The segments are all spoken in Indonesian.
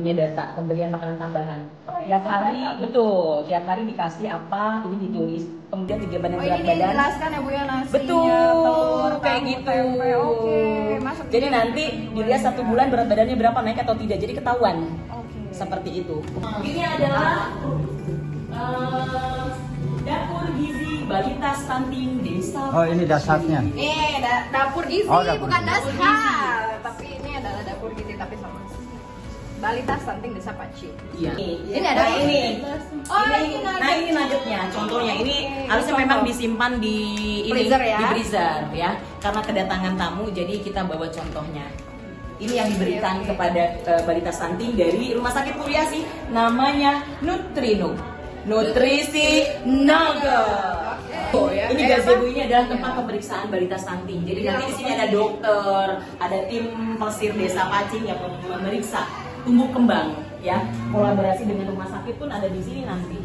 punya data pemberian makanan tambahan. Tiap hari, betul, tiap hari dikasih apa, ini ditulis. Kemudian dijabarin berat ini badan. dijelaskan ya Bu ya, nasinya, Betul, kayak tahu, gitu. tempe. Oke, masuk jadi nanti dilihat 1 bulan berat badannya berapa, naik atau tidak, jadi ketahuan. Seperti itu. Ini adalah dapur gizi balita stunting desa. Oh, ini dasarnya. Dapur gizi, Oh, dapur bukan gizi. dasar, tapi ini adalah dapur gizi tapi sama balita stunting desa Pacing. Iya. Ini ada ini. Oh, ini Nah, ini nuggetnya. Contohnya ini harusnya memang disimpan di freezer ya. Di freezer ya. Karena kedatangan tamu, jadi kita bawa contohnya. Ini yang diberikan kepada balita stunting dari Rumah Sakit Puriasi, namanya Nutrino. Nutrisi Naga. Oh, ya. Ini gazebo ini adalah tempat pemeriksaan balita stunting. Jadi nanti di sini ada dokter, ada tim Pelesir Desa Pacing yang memeriksa tumbuh kembang, ya. Kolaborasi dengan rumah sakit pun ada di sini nanti.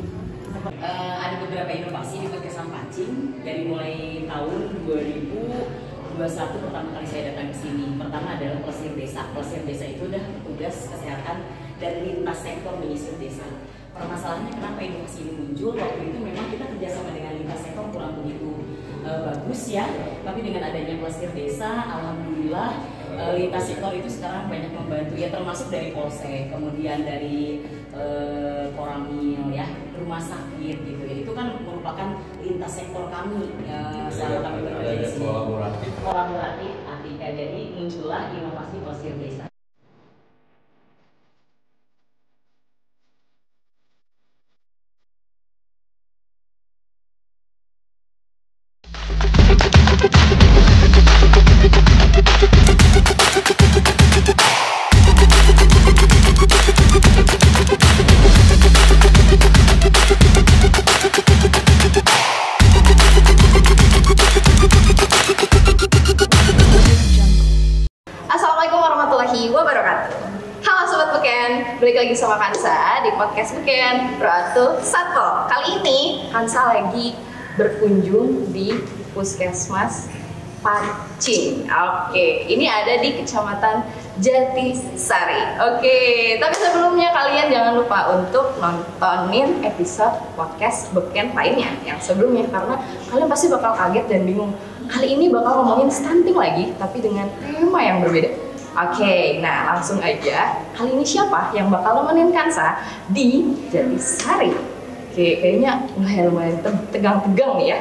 Ada beberapa inovasi di Puskesmas Pacing dari mulai tahun 2021 pertama kali saya datang ke sini. Pertama adalah Pelesir Desa. Pelesir Desa itu udah tugas kesehatan dan lintas sektor menyisir desa. Permasalahannya kenapa inovasi ini muncul? Waktu itu memang kita kerjasama dengan lintas sektor kurang begitu bagus ya. Tapi dengan adanya Pelesir Desa, alhamdulillah lintas sektor itu sekarang banyak membantu ya, termasuk dari Polsek, kemudian dari Koramil ya, rumah sakit gitu ya. Itu kan merupakan lintas sektor kami selama kami bekerja di sini. Kolaboratif artinya jadi muncullah inovasi Pelesir Desa. Assalamualaikum warahmatullahi wabarakatuh. Halo Sobat Beken, balik lagi sama Kansa di podcast Beken Ratu Satpol. Kali ini Kansa lagi berkunjung di Puskesmas Pacing. Oke, ini ada di Kecamatan Jatisari. Oke, tapi sebelumnya kalian jangan lupa untuk nontonin episode podcast Beken lainnya yang sebelumnya, karena kalian pasti bakal kaget dan bingung. Kali ini bakal ngomongin stunting lagi, tapi dengan tema yang berbeda. Oke, nah langsung aja. Kali ini siapa yang bakal nemenin Kansa di Jatisari? Oke, kayaknya lumayan tegang-tegang nih ya.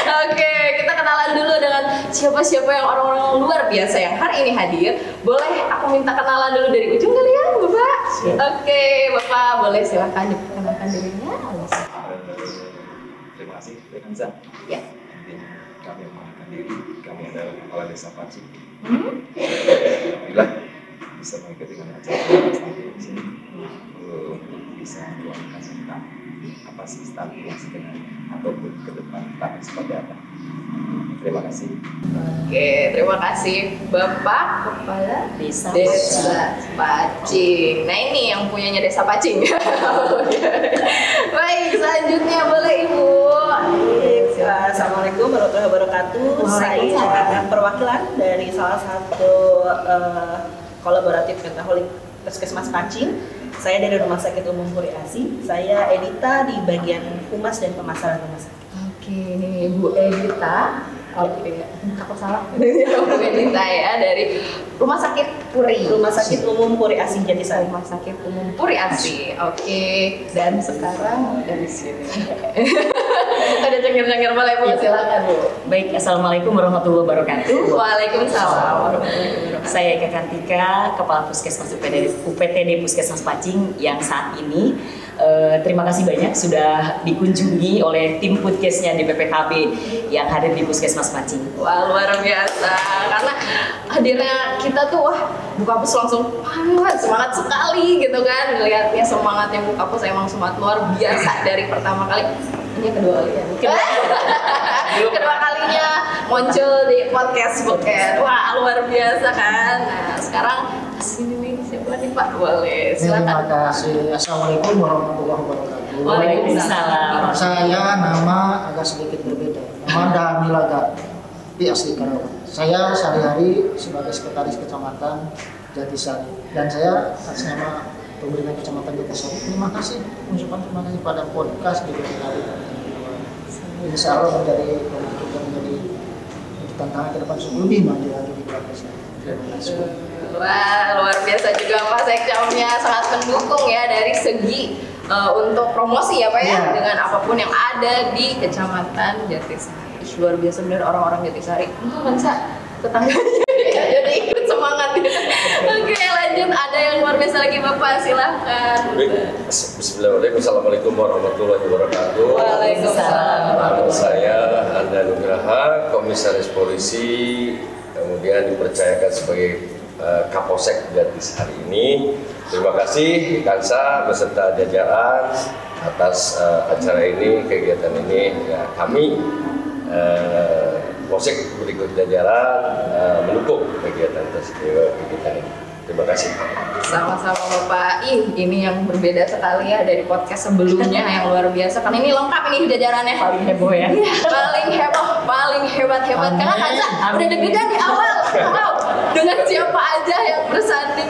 Oke, kita kenalan dulu dengan siapa-siapa yang orang-orang luar biasa yang hari ini hadir. Boleh aku minta kenalan dulu dari ujung kali ya, Bapak? Oke, Bapak boleh silakan diperkenalkan dirinya. Terima kasih, Kansa. Ya. Kami mengenalkan diri, kami adalah Kepala Desa Pacing. Alhamdulillah bisa mengikuti dengan acara stunting di sini untuk bisa meluangkan tentang apa sih stunting yang sebenarnya ataupun ke depan stunting seperti apa. Terima kasih. Oke, terima kasih Bapak Kepala Desa Pacing. Nah ini yang punyanya Desa Pacing. Baik, selanjutnya boleh Ibu. Assalamualaikum warahmatullahi wabarakatuh. Saya perwakilan dari salah satu kolaboratif Pentaholik Puskesmas Pacing. Saya dari Rumah Sakit Umum Puri Asi. Saya Edita di bagian humas dan pemasaran rumah sakit. Oke, ini Bu Edita. Oke, aku salah. Bu Edita ya dari Rumah Sakit Puri. Rumah Sakit Umum Puri Asi Jatisari. Rumah Sakit Umum Puri Asi. Oke, dan sekarang dari sini. Ada cengir-cengir, boleh Bu, silakan Bu. Baik, assalamualaikum warahmatullahi wabarakatuh. Waalaikumsalam warahmatullahi wabarakatuh. Saya Eka Kartika, Kepala Puskesmas UPTD Puskesmas Pacing yang saat ini terima kasih banyak sudah dikunjungi oleh tim Puskesnya di PPKB yang hadir di Puskesmas Pacing. Wah, luar biasa, karena hadirnya kita tuh wah buka pus langsung semangat sekali gitu kan, melihatnya semangatnya buka pus emang semangat luar biasa dari pertama kali. Ini kedua kali ya, kedua kalinya muncul di podcast Beken. Wah, luar biasa kan. Nah sekarang sini nih siapa nih Pak, boleh Terima silakan. kasih. Assalamualaikum warahmatullahi wabarakatuh. Waalaikumsalam. Saya nama agak sedikit berbeda. Nama Damilaga, tapi asli Karawang. Saya sehari-hari sebagai sekretaris kecamatan Jatisari. Dan saya atas nama pemerintah Kecamatan Jatisari, terima kasih pada podcast di hari. Insya Allah menjadi tantangan ke depan lebih maju lagi di podcast. Terima kasih. Wah, luar biasa juga Pak Sekcamnya, sangat mendukung ya dari segi untuk promosi ya Pak ya, dengan apapun yang ada di Kecamatan Jatisari. Luar biasa benar orang-orang Jatisari. Kan tetangganya jadi ikut semangat ya. Oke, lanjut, ada yang luar biasa lagi Bapak, silahkan. Bismillahirrahmanirrahim. Assalamualaikum warahmatullahi wabarakatuh. Waalaikumsalam. Nama saya Anda Nugraha, Komisaris Polisi, kemudian dipercayakan sebagai Kapolsek Jatisari ini. Terima kasih Kansa beserta jajaran atas acara ini, kegiatan ini. Ya, kami Polsek berikut jajaran mendukung kegiatan tersebut. Terima kasih. Sama-sama Bapak. Ini yang berbeda sekali ya dari podcast sebelumnya yang luar biasa. Karena ini lengkap ini jajarannya. Paling heboh ya. Paling heboh, paling hebat. Karena Kansa udah deg-degan di awal. Wow, dengan siapa aja yang bersanding.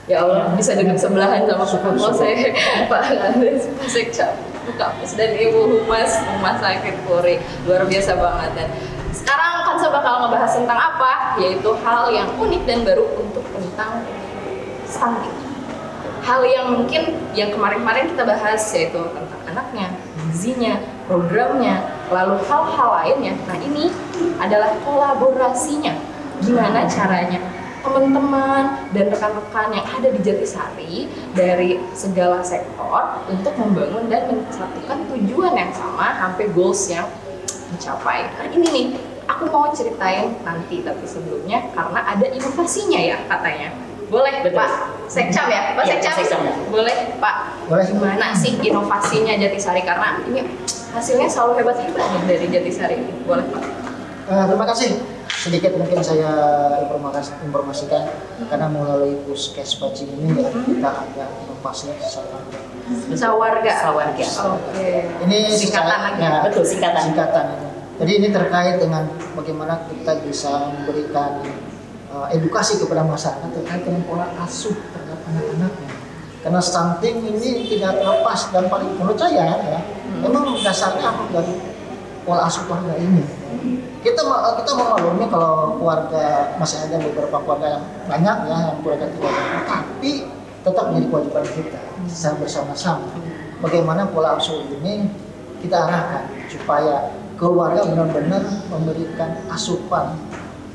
Ya Allah, bisa duduk sebelahan sama Kapolsek, Pak Andes, Pak Sekcam, Kapus, dan Ibu Humas Rumah Sakit Polri. Luar biasa banget. Dan sekarang Kansa bakal ngebahas tentang apa? Yaitu hal yang unik dan baru untuk tentang stunting. Hal yang mungkin yang kemarin-kemarin kita bahas yaitu tentang anaknya, gizinya, programnya, lalu hal-hal lainnya. Nah, ini adalah kolaborasinya. Gimana caranya teman-teman dan rekan-rekan yang ada di Jatisari dari segala sektor untuk membangun dan mensatukan tujuan yang sama sampai goals yang dicapai. Nah, ini nih, aku mau ceritain nanti, tapi sebelumnya karena ada inovasinya ya katanya. Boleh Betul. Pak Sekcam ya? Pak Iya, Sekcam? Sekcam. Boleh Pak? Boleh. Gimana sih inovasinya Jatisari? Karena ini hasilnya selalu hebat-hebat nih dari Jatisari ini. Boleh Pak? Terima kasih. Sedikit mungkin saya informasikan karena melalui puskes Pacing ini ya, kita ada inovasi Sawarga. Sawarga. Oke. Ini Singkatan lagi. Betul, singkatan. Jadi ini terkait dengan bagaimana kita bisa memberikan edukasi kepada masyarakat terkait dengan pola asuh terhadap anak-anaknya. Karena stunting ini tidak lepas dan paling menurut saya ya, memang dasarnya apa dari pola asuh keluarga ini. Kita memaklumi kalau keluarga masih ada beberapa keluarga yang banyak ya yang keluarga tidak, tapi tetap menjadi kewajiban kita secara bersama-sama. Bagaimana pola asuh ini kita arahkan supaya keluarga benar-benar memberikan asupan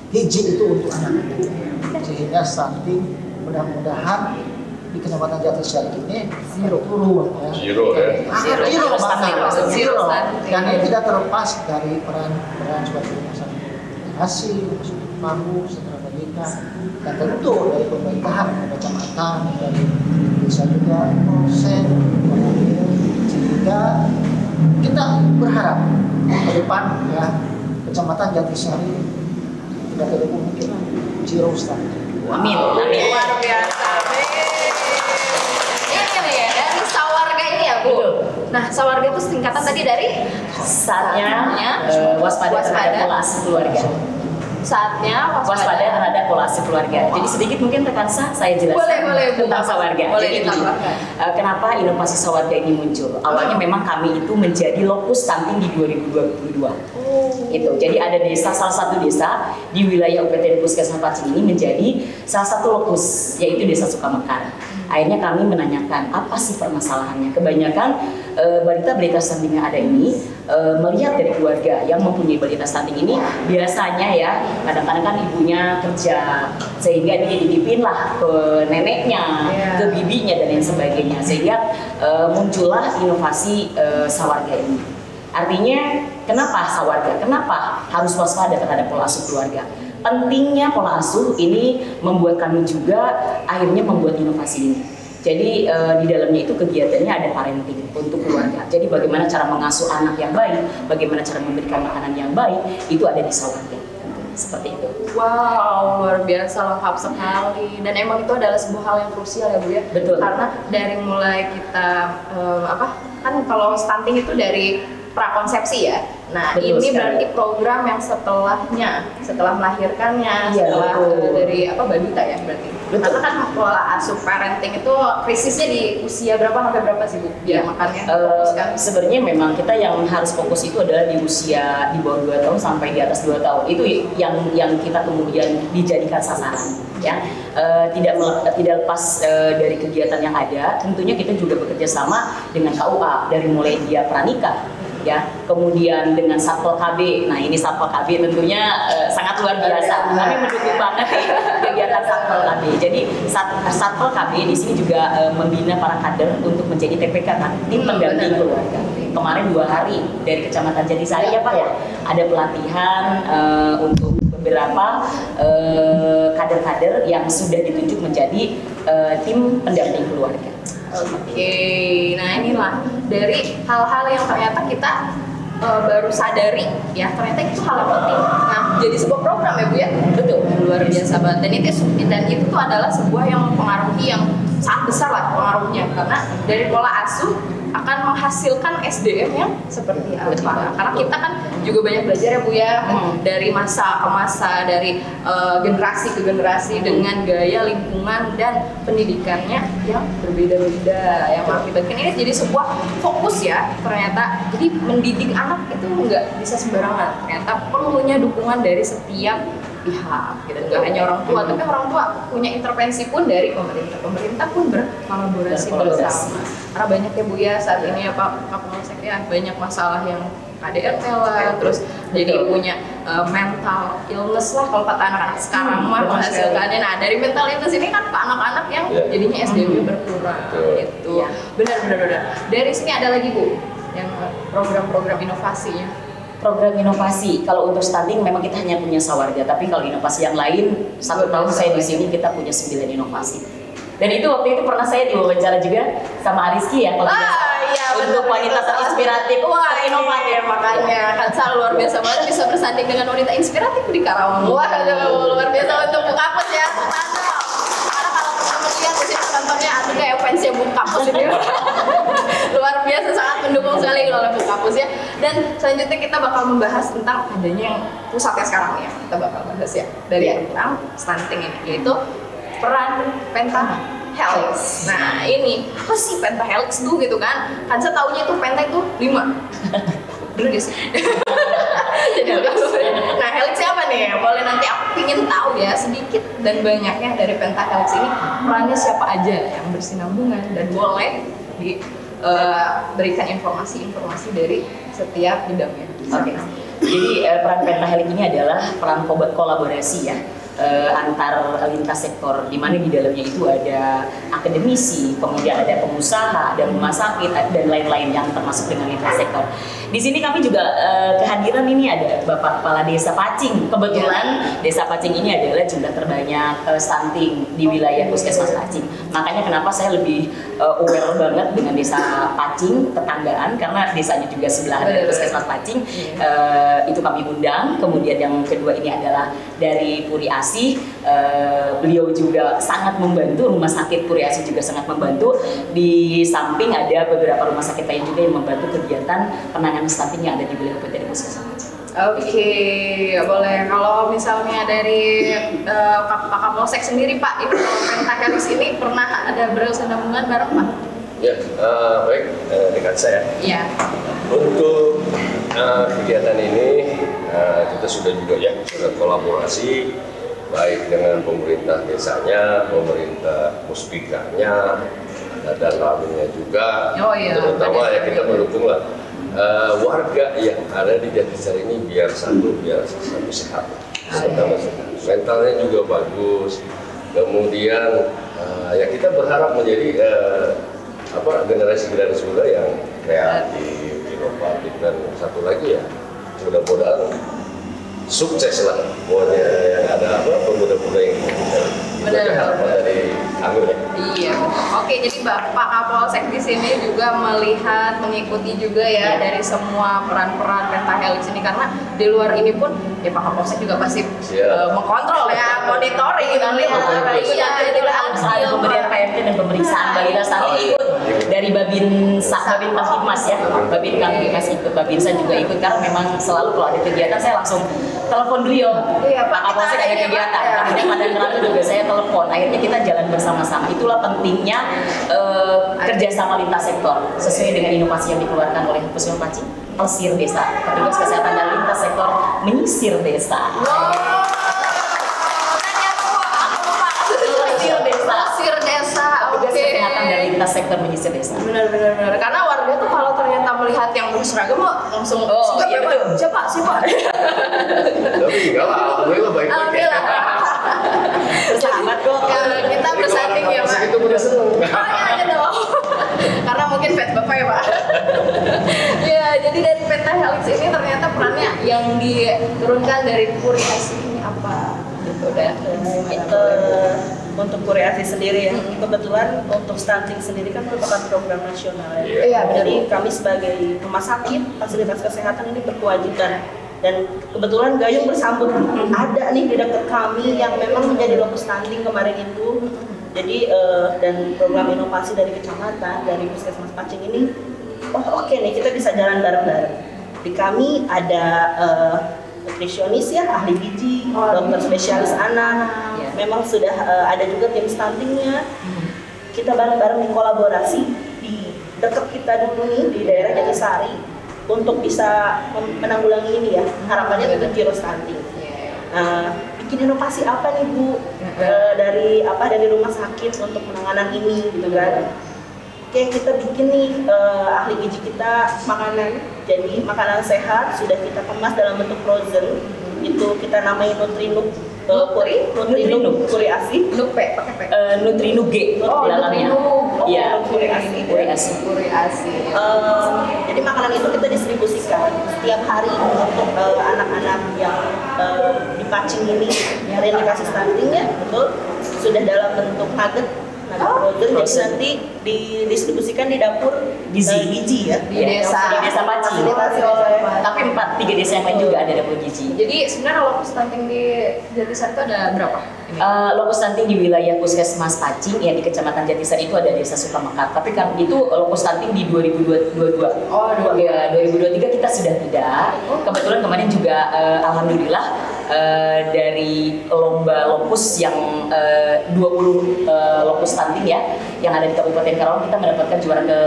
gizi itu untuk anak-anak, sehingga stunting mudah-mudahan di Kecamatan Jatisari ini turun ya. Zero ya. Zero. Dan ini tidak terlepas dari peran sebagai rumah sakit edukasi, paru, sentra pendidikan, dan tentu dari pemerintahan, kecamatan, dari desa juga, polsek, sehingga kita berharap ke depan ya Kecamatan Jatisari tidak ada kemungkinan zero stunting. Amin. Luar biasa. Ini ya, dari Sawarga ini ya Bu. Betul. Nah, Sawarga itu singkatan tadi dari Saatnya waspada terhadap pola asuh keluarga. Saatnya Waspada terhadap pola asuh keluarga. Jadi sedikit mungkin rekan saya jelaskan Boleh, Bu. tentang Sawarga. Boleh Jadi gini, ditambahkan. kenapa inovasi Sawarga ini muncul? Awalnya memang kami itu menjadi lokus stunting di 2022. Itu. Jadi ada salah satu desa di wilayah UPTN Puskesmas Pacing ini menjadi salah satu lokus, yaitu Desa Sukamekar. Akhirnya kami menanyakan apa sih permasalahannya. Kebanyakan balita-balita stunting yang ada ini melihat dari keluarga yang mempunyai balita stunting ini biasanya ya kadang-kadang kan ibunya kerja sehingga dia dititipinlah ke neneknya, ke bibinya dan lain sebagainya, sehingga muncullah inovasi Sawarga ini. Artinya kenapa Sawarga? Kenapa harus waspada terhadap pola asuh keluarga? Pentingnya pola asuh ini membuat kami juga akhirnya membuat inovasi ini. Jadi di dalamnya itu kegiatannya ada parenting untuk keluarga. Jadi bagaimana cara mengasuh anak yang baik, bagaimana cara memberikan makanan yang baik, itu ada di Sawarga. Seperti itu. Wow, luar biasa, lengkap sekali. Dan emang itu adalah sebuah hal yang krusial ya Bu ya. Betul. Karena dari mulai kita kan kalau stunting itu dari prakonsepsi ya. Nah, Betul ini sekali. berarti program yang setelah melahirkannya, Iya, setelah betul. dari balita ya berarti. Karena kan pola asuh parenting itu krisisnya di usia berapa sampai berapa sih Bu? Biar makannya fokuskan. Sebenarnya memang kita yang harus fokus itu adalah di usia di bawah 2 tahun sampai di atas 2 tahun. Itu yang kita kemudian dijadikan sasaran, ya. Tidak lepas dari kegiatan yang ada. Tentunya kita juga bekerja sama dengan KUA dari mulai dia pranikah, ya, kemudian dengan Satpol KB. Nah, ini Satpol KB tentunya sangat luar biasa. Kami mendukung banget nih kegiatan Satpol KB. Jadi Satpol KB di sini juga membina para kader untuk menjadi TPK, kan, tim pendamping keluarga. Kemarin 2 hari dari Kecamatan Jatisari, ya Pak, ya, ada pelatihan untuk beberapa kader-kader yang sudah ditunjuk menjadi tim pendamping keluarga. Oke, nah inilah dari hal-hal yang ternyata kita baru sadari, ya ternyata itu hal yang penting. Nah, jadi sebuah program ya Bu ya, betul, luar biasa banget. Dan itu tuh adalah sebuah yang mempengaruhi yang sangat besar lah pengaruhnya, karena dari pola asuh akan menghasilkan SDM yang seperti apa. Karena kita kan juga banyak belajar ya Bu ya, dari masa ke masa, dari generasi ke generasi dengan gaya lingkungan dan pendidikannya yang berbeda-beda. Yang mengakibatkan ini jadi sebuah fokus ya ternyata. Jadi mendidik anak itu nggak bisa sembarangan. Ternyata perlunya dukungan dari setiap pihak, gitu. Nggak hanya orang tua, tapi orang tua punya intervensi pun dari pemerintah. Pemerintah pun berkolaborasi bersama. Karena banyak ya Bu ya saat ini ya Pak Kapolsek ya, banyak masalah yang KDRT lah, terus jadi punya mental illness lah kalau kata anak-anak sekarang mah menghasilkannya. Nah, dari mental illness ini kan ke anak-anak yang jadinya SDM-nya berkurang gitu. Benar. Dari sini ada lagi Bu yang program-program inovasinya. Program inovasi, kalau untuk stunting memang kita hanya punya Sawarga, tapi kalau inovasi yang lain, 1 tahun saya di sini kita punya 9 inovasi. Dan itu waktu itu pernah saya diwawancara juga sama Ariski ya, kalau iya, untuk wanita terinspiratif, inovatif. Makanya kan luar biasa banget bisa bersanding dengan wanita inspiratif di Karawang. Wah, luar biasa untuk Bu Kapus ya. Karena kalau teman-teman lihat di sini contohnya ada kayak fansnya Bu Kapus ini. Luar biasa, sangat mendukung sekali oleh Bu Kapus ya. Dan selanjutnya kita bakal membahas tentang adanya yang pusatnya sekarang ya. Kita bakal bahas ya dari tentang stunting ini, yaitu peran pentahelix. Nah ini apa sih pentahelix tuh gitu kan? Kan saya taunya itu penta itu 5. Bener gak sih? Jadi nah helix apa nih? Boleh nanti aku pingin tahu ya sedikit dan banyaknya dari pentahelix ini, perannya siapa aja yang bersinambungan, dan boleh diberikan informasi-informasi dari setiap bidangnya. Oke. Jadi peran pentahelix ini adalah peran kolaborasi ya, antar lintas sektor, di mana di dalamnya itu ada akademisi, kemudian ada pengusaha, ada rumah sakit, dan lain-lain yang termasuk dengan lintas sektor. Di sini kami juga kehadiran ini ada Bapak Kepala Desa Pacing. Kebetulan Desa Pacing ini adalah jumlah terbanyak stunting di wilayah Puskesmas Pacing. Makanya kenapa saya lebih aware banget dengan Desa Pacing, tetanggaan, karena desanya juga sebelah dari Puskesmas Pacing. Itu kami undang. Kemudian yang kedua ini adalah dari Puri Asih. Beliau juga sangat membantu, rumah sakit Puri Asih juga sangat membantu. Di samping ada beberapa rumah sakit lain juga yang membantu kegiatan penanganan stunting yang ada di wilayah Kabupaten Puskesmas. Oke, boleh. Kalau misalnya dari Pak Kapolsek sendiri Pak, itu pentahelix ini pernah ada bersambungan bareng Pak? Ya, baik, dengan saya. Iya. Untuk kegiatan ini kita sudah juga sudah kolaborasi baik dengan pemerintah desanya, pemerintah muspikanya, dan lainnya juga. Terutama ya kita mendukung lah warga yang ada di Jatisari ini biar satu sehat, mentalnya juga bagus. Kemudian ya kita berharap menjadi generasi muda yang kreatif, inovatif, dan satu lagi ya mudah-mudahan sukses lah. Pokoknya yang ada pemuda-pemuda yang itu harapan dari kami ya. Iya. Oke, jadi Bapak Kapolsek di sini juga melihat, mengikuti juga ya dari semua peran-peran pentahelix ini, karena di luar ini pun ya Pak Kapolsek juga pasti mengkontrol ya, monitoring, Jadi pemberian PMT dan pemeriksaan balita stunting ikut dari Babin Kamtibmas ya, Babin Kamtibmas ikut, Babinsa juga ikut karena memang selalu kalau ada kegiatan saya langsung telepon beliau. Iya, Pak, Pak Kapolsek ada kegiatan, kemudian Madam Ratu juga saya telepon. Akhirnya kita jalan bersama-sama. Itulah pentingnya kerjasama lintas sektor sesuai dengan inovasi yang dikeluarkan oleh Puskesmas Pacing, Pesir Desa, petugas kesehatan dan lintas sektor menyisir desa. Pesir desa, Petugas kesehatan dan lintas sektor menyisir desa. Benar. Karena warga tuh kalau ternyata melihat yang berseragam langsung iya betul. Siapa sih Pak? Tapi enggak lah, alhamdulillah baik-baik ya. Selamat kok. Kita bersanding ya Pak. Itu udah seneng. Iya dong. Karena mungkin fans Bapak ya Pak. Ya, jadi dari Pentahelix ini ternyata perannya yang diturunkan dari Puriasi ini apa? Gitu dah. Untuk Puriasi sendiri ya, kebetulan untuk stunting sendiri kan merupakan program nasional ya. Iya, Jadi kami sebagai rumah sakit, fasilitas kesehatan ini berkewajiban. Dan kebetulan Gayung bersambut ada nih di dekat kami yang memang menjadi lokus stunting kemarin itu. Jadi dan program inovasi dari kecamatan, dari Puskesmas Pacing ini, oke nih kita bisa jalan bareng-bareng. Di kami ada nutrisionis ya, ahli gizi, dokter spesialis anak. Memang sudah ada juga tim stuntingnya. Kita bareng-bareng kolaborasi di dekat kita dulu nih di daerah Jatisari untuk bisa menanggulangi ini ya. Harapannya untuk zero stunting. Bikin inovasi apa nih Bu dari rumah sakit untuk penanganan ini gitu kan? Oke, kita bikin nih ahli gizi kita makanan, jadi makanan sehat sudah kita kemas dalam bentuk frozen. Itu kita namai Nutrinuk Puriasi. Nupe, pakai P. Nutrinuk G dalamnya. Iya, Puriasi. Jadi makanan itu kita distribusikan setiap hari untuk anak-anak yang di Pacing ini yang terindikasi stunting ya, betul. Sudah dalam bentuk nugget frozen, jadi nanti didistribusikan di dapur gizi ya Di desa Pacing. Tapi 3 desa yang lain juga ada dapur gizi. Jadi sebenarnya lokus stunting di Jatisari itu ada berapa? Lokus stunting di wilayah Puskesmas Pacing ya di Kecamatan Jatisari itu ada desa Sukamekar. Tapi kan itu lokus stunting di 2022. Oh, Ya, 2023 kita sudah tidak. Kebetulan kemarin juga alhamdulillah dari lomba lokus yang 20 lokus stunting ya yang ada di Kabupaten Karawang, kita mendapatkan juara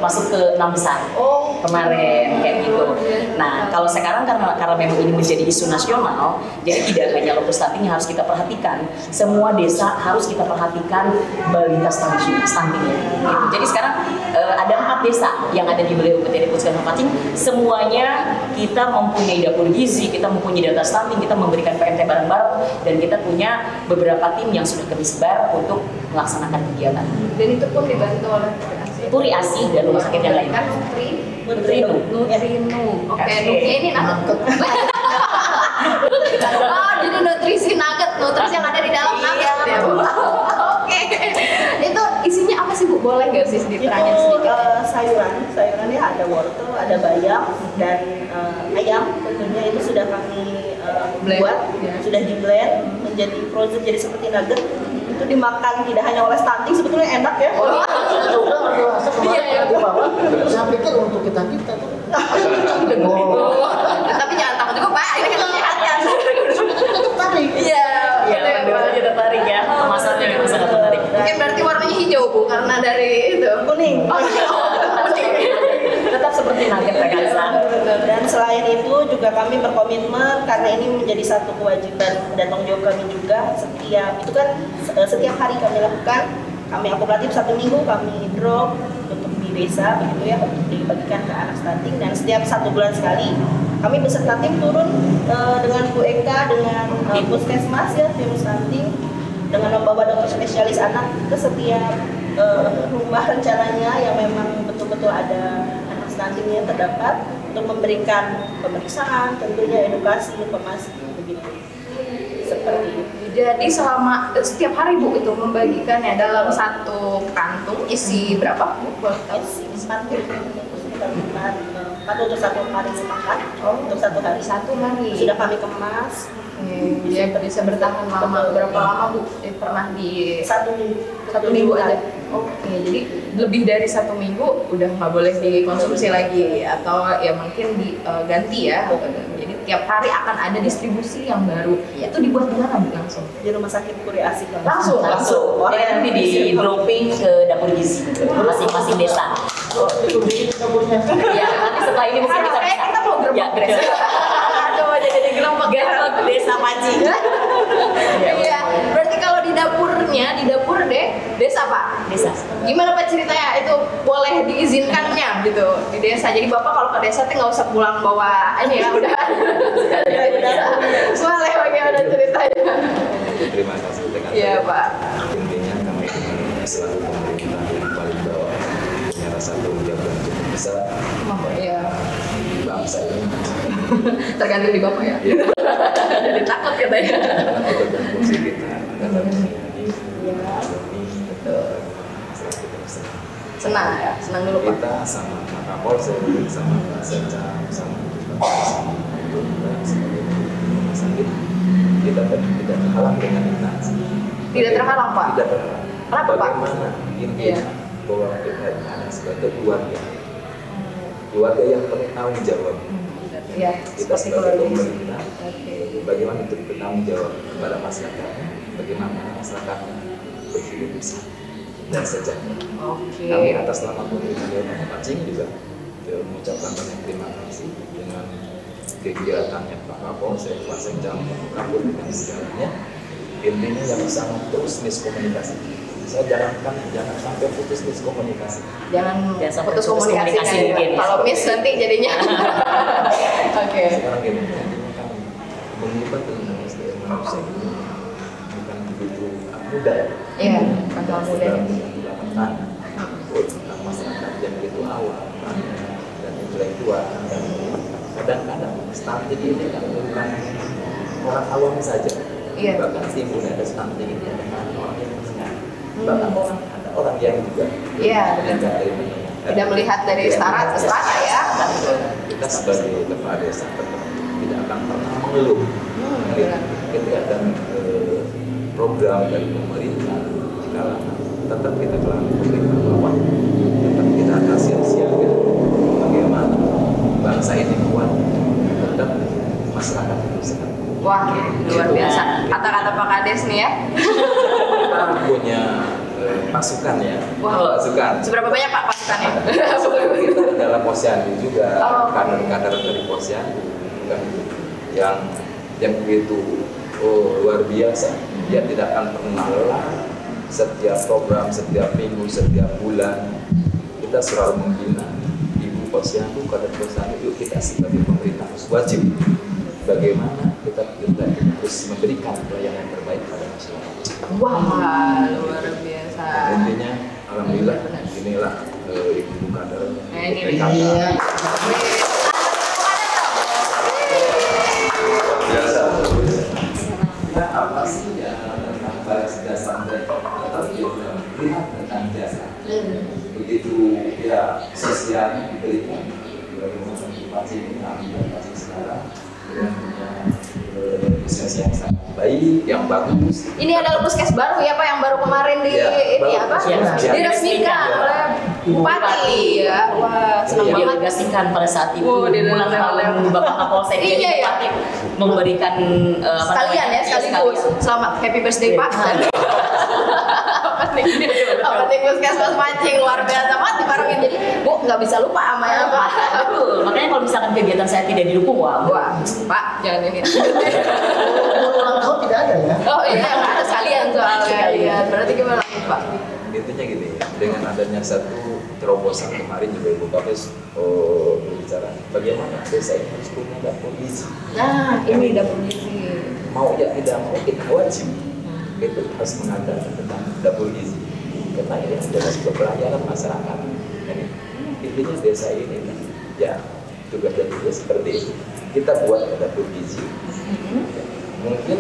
masuk ke 6 besar. Kemarin kayak gitu. Nah, kalau sekarang karena memang ini menjadi isu nasional, jadi tidak hanya lokus stunting yang harus kita perhatikan, semua desa harus kita perhatikan balita stunting ya. Gitu. Jadi sekarang ada 4 desa yang ada di wilayah UPTD Puskesmas Pacing, semuanya kita mempunyai dapur gizi, kita mempunyai data stunting, kita memberikan PMT bareng-bareng, dan kita punya beberapa tim yang sudah kami sebar untuk melaksanakan kegiatan. Dan itu pun dibantu oleh Puriasi dan rumah sakit yang lain. Kan Nutrinu. Oke, Nuki ini nugget. Jadi nutrisi yang ada di dalam nugget ya Bu. Oke. Itu isinya apa sih Bu? Boleh nggak sih diterangin sedikit? Sayurannya ada wortel, ada bayam dan ayam. Tentunya itu sudah kami buat, sudah di blend menjadi frozen jadi seperti nugget. Itu dimakan tidak hanya oleh stunting, sebetulnya enak ya. Iya. Saya pikir untuk kita tuh. Tapi jangan takut juga Pak, ini kan kesehatan. Tertarik. Iya. Iya, tertarik ya. Kemasannya memang sangat menarik. Mungkin berarti warnanya hijau Bu, karena dari itu Kuning. Tetap seperti nugget ya Kansa. Dan selain itu juga kami berkomitmen karena ini menjadi satu kewajiban dan tanggung jawab kami juga setiap hari kami lakukan. Kami akomodatif 1 minggu kami drop untuk di desa begitu ya, untuk dibagikan ke anak stunting, dan setiap 1 bulan sekali kami beserta tim turun dengan Bu Eka dengan Puskesmas ya, tim stunting dengan membawa dokter spesialis anak ke setiap rumah rencananya yang memang betul-betul ada anak stuntingnya terdapat, untuk memberikan pemeriksaan, tentunya edukasi, informasi begitu. Seperti itu. Jadi selama setiap hari Bu itu membagikannya dalam satu kantung isi berapa Bu? Isi 4 untuk 1 hari sepakat. Untuk 1 hari. 1 hari. Sudah kami kemas. Dia bisa bertahan lama. Berapa lama Bu? Pernah di 1 minggu. 1 minggu aja. Oke, jadi lebih dari 1 minggu udah nggak boleh dikonsumsi lagi atau ya mungkin diganti ya. Jadi tiap hari akan ada distribusi yang baru. Itu dibuat di mana Bu langsung? Di rumah sakit Puri Asih Langsung. Jadi nanti di dropping ke dapur gizi masing-masing desa. Ya, nanti setelah ini mungkin kita Kayak kita mau ya, gerbek desa. Aduh, jadi gerbek desa Pancing. Iya, berarti kalau di dapur desa Pak? Desa. Gimana Pak ceritanya itu boleh diizinkannya gitu di desa? Jadi Bapak kalau ke desa tuh nggak usah pulang bawa ini ya udah. Boleh bagaimana ceritanya? Terima kasih dengan Iya Pak. intinya kami selalu pemerintah yang paling bawah punya rasa tanggung jawab yang cukup besar Iya. bangsa ini. Tergantung di Bapak ya. Iya. Jadi takut katanya. Karena pekerjaan fungsi kita karena ini masalah kita bersama. Senang ya, senang dulu Pak. Kita sama Pak Kapolsek, sama Pak Sekcam, sama sebagai rumah sakit kita tidak terhalang dengan instansi. Tidak terhalang Pak. Tidak terhalang. Kenapa, Pak? Bagaimana intinya Iya. bahwa kita ada sebagai keluarga yang bertanggung jawab. Iya, Kita seperti sebagai keluarga. pemerintah, Oke. bagaimana untuk bertanggung jawab kepada masyarakat, bagaimana masyarakat berhidup bersama dan sejahtera. Oke. Kami atas nama pemerintah Kabupaten Pancing juga mengucapkan banyak terima kasih dengan kegiatannya Pak Kapolsek, Pak Sekcam, Pak Kapolres dengan segalanya. Intinya yang sangat terus miskomunikasi. Saya jangan sampai putus miskomunikasi. Jangan sampai putus putus komunikasi komunikasi ya. mungkin ya. Kalau miss nanti jadinya. Oke. Sekarang gini, intinya kan mengubah tentang SDM manusia ini bukan begitu mudah. Iya, bakal mudah. Dalam menggunakan tanah, tentang masyarakat yang begitu awal dan intelektual dan kadang-kadang stunting ini kan bukan orang awam saja. Iya. Bahkan timbul ada stunting ini dengan orang yang mendengar. Bahkan ada orang yang juga Iya, mendengar dari Tidak melihat dari setara ke setara ya. Kita sebagai kepala desa tetap tidak akan pernah mengeluh ketika ada program dari pemerintah jika tetap kita telah memberikan bahwa tetap kita akan siap-siaga bagaimana bangsa ini kuat tetap masyarakat itu sehat. Wah, luar biasa. Kata-kata Pak Kades nih ya. Kita punya pasukan ya. Wah. Pasukan. Seberapa banyak Pak pasukannya? Kita adalah posyandu juga, Oh. kader-kader dari posyandu kan, yang begitu luar biasa. Dia tidak akan pernah lelah. Setiap program, setiap minggu, setiap bulan kita selalu membina ibu posyandu, kader posyandu. Yuk kita sebagai pemerintah harus wajib bagaimana kita harus memberikan pelayanan terbaik pada masyarakat. Wah, luar biasa. Intinya, alhamdulillah inilah ibu kader Nah, ini PKK. Iya. Biasa. Nah, apa sih ya tentang balas jasa mereka atau lihat tentang jasa. Begitu ya sosialnya diberikan bagaimana Pancing ini ambil Pancing sekarang dengan punya bisnis yang sangat baik, yang bagus. Ini adalah puskes baru ya Pak yang baru kemarin di Ya, ini baru apa? puskes. Diresmikan Ya. oleh Bupati ya. Wah, senang Dia banget. delegasikan pada saat itu Oh, dia ulang delegasikan. tahun Bapak Kapolsek Iya, jadi ya. Bupati memberikan apa Sekalian namanya, ya, sekaligus. Selamat happy birthday Pak. Penting puskesmas Pancing luar biasa banget dibarengin. Jadi Bu nggak bisa lupa sama ya Pak. Betul, makanya kalau misalkan kegiatan saya tidak didukung, wah, Wah, Pak jangan ini. Ulang tahun tidak ada ya? Oh iya, nggak ada sekalian soalnya. Iya, berarti gimana Pak? Intinya gini, dengan adanya satu terobosan kemarin juga Ibu Kapes berbicara bagaimana desa ini harus punya dapur gizi. Nah, ini dapur gizi. Mau ya tidak mau kita wajib itu harus mengadakan tentang dapur gizi karena ini adalah sebuah pelayanan masyarakat. Jadi, intinya desa ini kan, ya tugasnya juga seperti itu. Kita buat dapur gizi. Ya, mungkin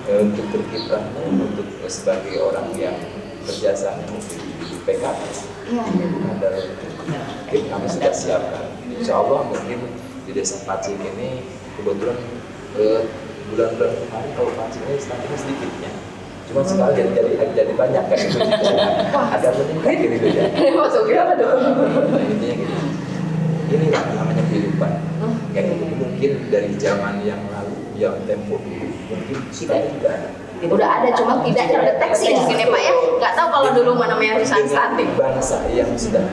untuk berkiprahnya untuk sebagai orang yang kerjasama mungkin di PKK. Iya. Mungkin kami sudah siapkan. Insya Allah mungkin di desa Pancing ini kebetulan bulan-bulan kemarin kalau Pancing ini stuntingnya sedikitnya. Cuma sekarang jadi banyak kan itu ada meningkat gitu ya. Masuk apa dong? Nah, intinya gitu. Ini namanya kehidupan. Kayak gitu. Mungkin dari zaman yang lalu, yang tempo dulu, mungkin sekarang juga ada. Udah ada, cuma tidak terdeteksi mungkin ya Pak ya. Nggak tahu kalau dulu namanya stunting. Bangsa yang sudah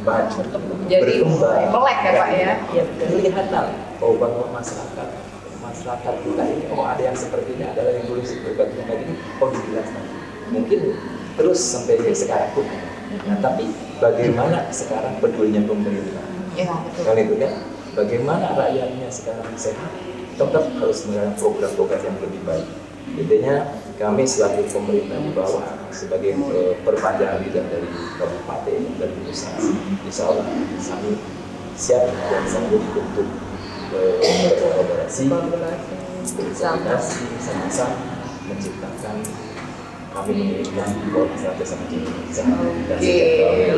maju, Jadi berkembang, melek ya Pak ya. kelihatan bahwa masyarakat kita ini ada yang seperti ini, adalah yang tulis berbagai macam ini, dijelaskan. Mungkin terus sampai sekarang pun. Nah, tapi bagaimana sekarang pedulinya pemerintah? Ya, betul. Kan itu kan, bagaimana rakyatnya sekarang sehat? Tetap harus menggunakan program-program yang lebih baik. Intinya kami selaku pemerintah di bawah sebagai perpanjangan lidah dari kabupaten dan pusat, insya Allah kami siap dan sanggup untuk berkolaborasi, sama-sama menciptakan kami menginginkan di bawah masyarakat sama Indonesia. Oke,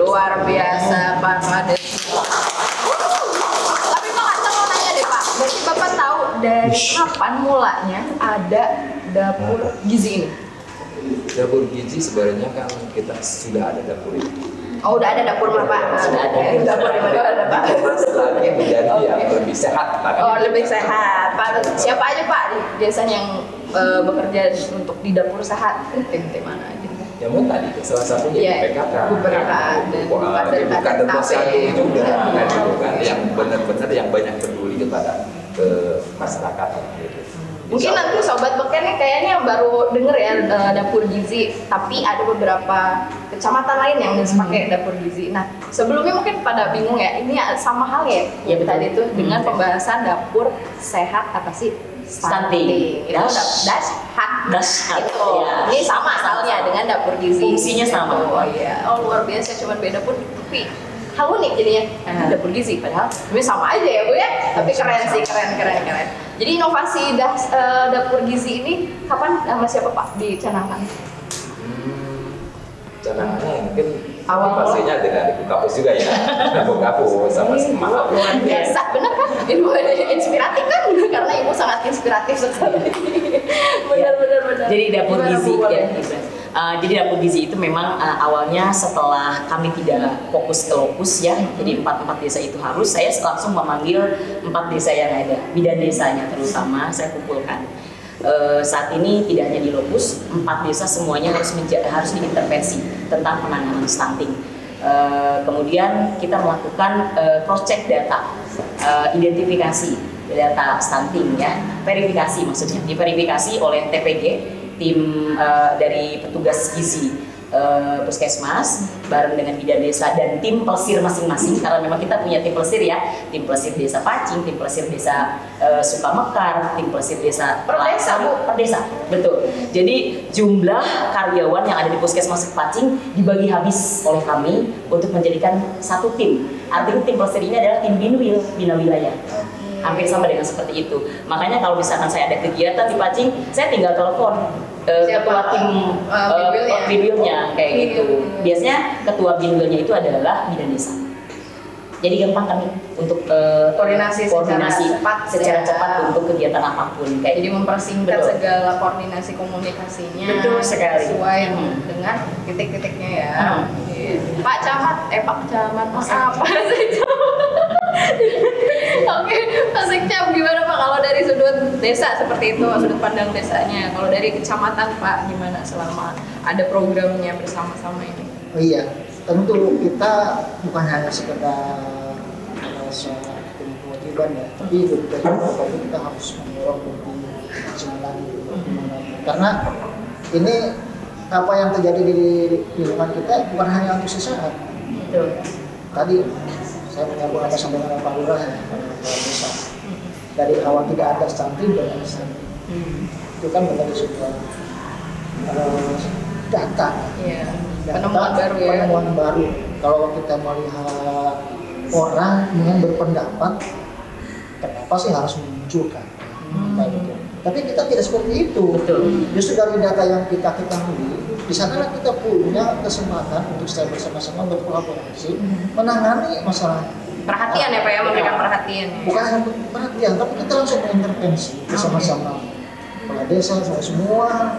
luar biasa Pak Kades. Tapi Pak Kansa mau nanya deh Pak, berarti Bapak tahu dari kapan mulanya ada dapur gizi ini? Dapur gizi sebenarnya kan kita sudah ada dapur ini. Oh, udah ada dapur Pak? Sudah ada. Dapur di mana ada Pak? Lagi menjadi yang lebih sehat. Oh, lebih sehat. Pak, siapa aja Pak biasanya yang bekerja untuk di dapur sehat? Tim mana aja? Ya mau tadi salah satunya Iya, PKK. beberapa Bukan posyandu juga kan itu kan yang benar-benar yang banyak peduli kepada masyarakat gitu. Mungkin nanti sobat beken nih kayaknya baru denger ya dapur gizi, tapi ada beberapa kecamatan lain yang pakai dapur gizi. Nah, sebelumnya mungkin pada bingung ya, ini sama hal ya yang tadi itu dengan pembahasan dapur sehat atasi stunting. Itu dashhat. Itu. Ya. Ini sama halnya dengan dapur gizi. Fungsinya sama. Oh iya. Oh luar biasa, cuma beda pun tapi hal unik jadinya dapur gizi, padahal ini sama aja ya Bu ya, tapi keren sih, keren. Jadi inovasi dapur gizi ini kapan sama siapa Pak dicanangkan? Canangannya mungkin Awal pastinya dengan Ibu Kapus juga ya. Ibu Kapus sama Semak. Luar biasa, bener kan? Inspiratif kan? Karena Ibu sangat inspiratif sekali. Benar. Jadi dapur Gimana, gizi Bu, boleh? ya. Jadi dapur gizi itu memang awalnya setelah kami tidak fokus ke lokus ya, jadi 4 desa itu harus, saya langsung memanggil 4 desa yang ada, bidan desanya terutama saya kumpulkan. Saat ini tidak hanya di lokus, 4 desa semuanya harus diintervensi tentang penanganan stunting. Kemudian kita melakukan cross check data, identifikasi data stunting ya, verifikasi maksudnya, diverifikasi oleh TPG, tim dari petugas gizi puskesmas bareng dengan bidan desa dan tim pelesir masing-masing, karena memang kita punya tim pelesir ya, tim pelesir desa Pacing, tim pelesir desa Sukamekar, tim pelesir desa Per desa, Bu? per desa, betul. Jadi jumlah karyawan yang ada di puskesmas Pacing dibagi habis oleh kami untuk menjadikan satu tim. Artinya tim pelesir ini adalah tim binwil, bina wilayah. Hampir sama dengan seperti itu. Makanya kalau misalkan saya ada kegiatan di Pacing, saya tinggal telepon ketua tim binwilnya kayak gitu. Biasanya ketua binwilnya itu adalah bidan desa. Jadi gampang kami untuk koordinasi secara cepat untuk kegiatan apapun. Kayak jadi mempersingkat betul. segala koordinasi komunikasinya. Betul sekali. Sesuai dengan titik-titiknya ya. Iya. Pak Camat, apa sih? Oke, Pak Sekcam gimana Pak kalau dari sudut desa seperti itu, sudut pandang desanya. Kalau dari kecamatan Pak gimana selama ada programnya bersama-sama ini? Oh iya, tentu kita bukan hanya sekedar soal kewajiban ya, tapi juga kita harus mendorong lebih maksimal karena ini apa yang terjadi di lingkungan kita bukan hanya untuk sesaat. Tadi saya menyambung apa sampai dengan Pak Lurah ya, Pak Desa. Dari awal tidak ada stunting dan ada stunting. Itu kan menjadi sebuah data. Iya. Penemuan baru ya. Penemuan baru. Kalau kita melihat orang dengan berpendapat, kenapa sih harus memunculkan? Kayak gitu. Tapi kita tidak seperti itu. Justru dari data yang kita ketahui, di sana kita punya kesempatan untuk saya bersama-sama berkolaborasi menangani masalah. Perhatian ya Pak ya, memberikan perhatian. Bukan hanya perhatian, tapi kita langsung mengintervensi bersama-sama kepala desa, semua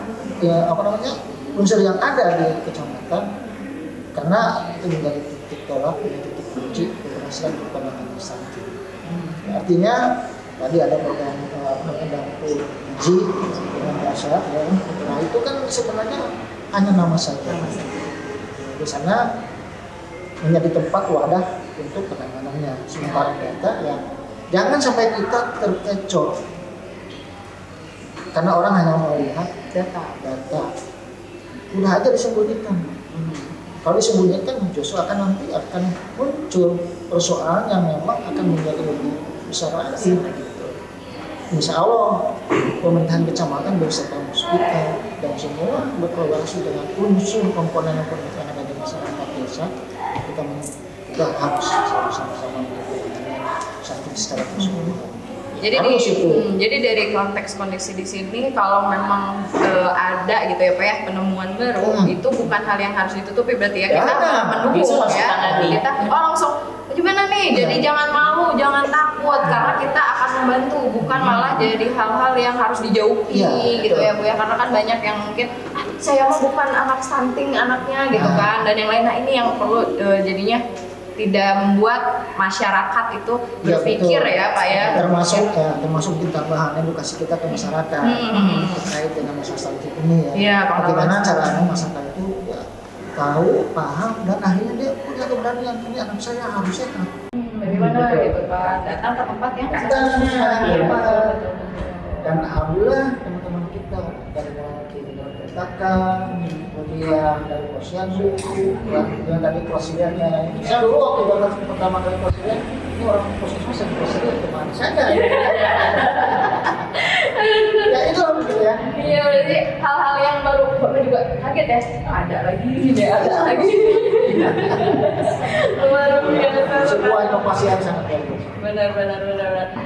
unsur yang ada di kecamatan, karena itu menjadi titik tolak, menjadi titik kunci keberhasilan penanganan stunting. Artinya tadi ada program dapur gizi dengan dasar, nah itu kan sebenarnya hanya nama saja. Di sana menjadi tempat wadah untuk penanganannya, sumber data yang jangan sampai kita terkecoh karena orang hanya melihat data. Udah aja disembunyikan. Kalau disembunyikan justru nanti akan muncul persoalan yang memang akan menjadi lebih besar lagi. Insya Allah pemerintahan kecamatan beserta kita dan semua berkolaborasi dengan unsur komponen yang ada di masyarakat desa, kita harus sama-sama menjaga satu secara keseluruhan. Jadi dari konteks kondisi di sini kalau memang ada gitu ya Pak ya penemuan baru itu bukan hal yang harus ditutupi berarti ya kita mendukung ya kita langsung gimana nih jadi jangan malu jangan takut karena kita akan membantu bukan malah jadi hal-hal yang harus dijauhi gitu ya Bu ya karena kan banyak yang mungkin saya mah bukan anak stunting anaknya gitu kan dan yang lain. Nah ini yang perlu jadinya tidak membuat masyarakat itu berpikir ya Pak ya. Termasuk tambahan edukasi kita ke masyarakat terkait dengan masalah stunting ini ya. Bagaimana caranya masyarakat itu ya, tahu, paham dan akhirnya dia punya keberanian ini anak saya harus sehat. Bagaimana gitu Pak datang ke tempat yang dan alhamdulillah teman-teman kita dari PKK, kemudian dari posyandu, yang tadi presidennya. Saya dulu waktu datang pertama kali presiden, ini orang puskesmas yang presiden kemana saja? Ya itu gitu ya. Iya berarti hal-hal yang baru juga kaget ya. Ada lagi. Luar biasa. Sebuah inovasi yang sangat bagus. Benar.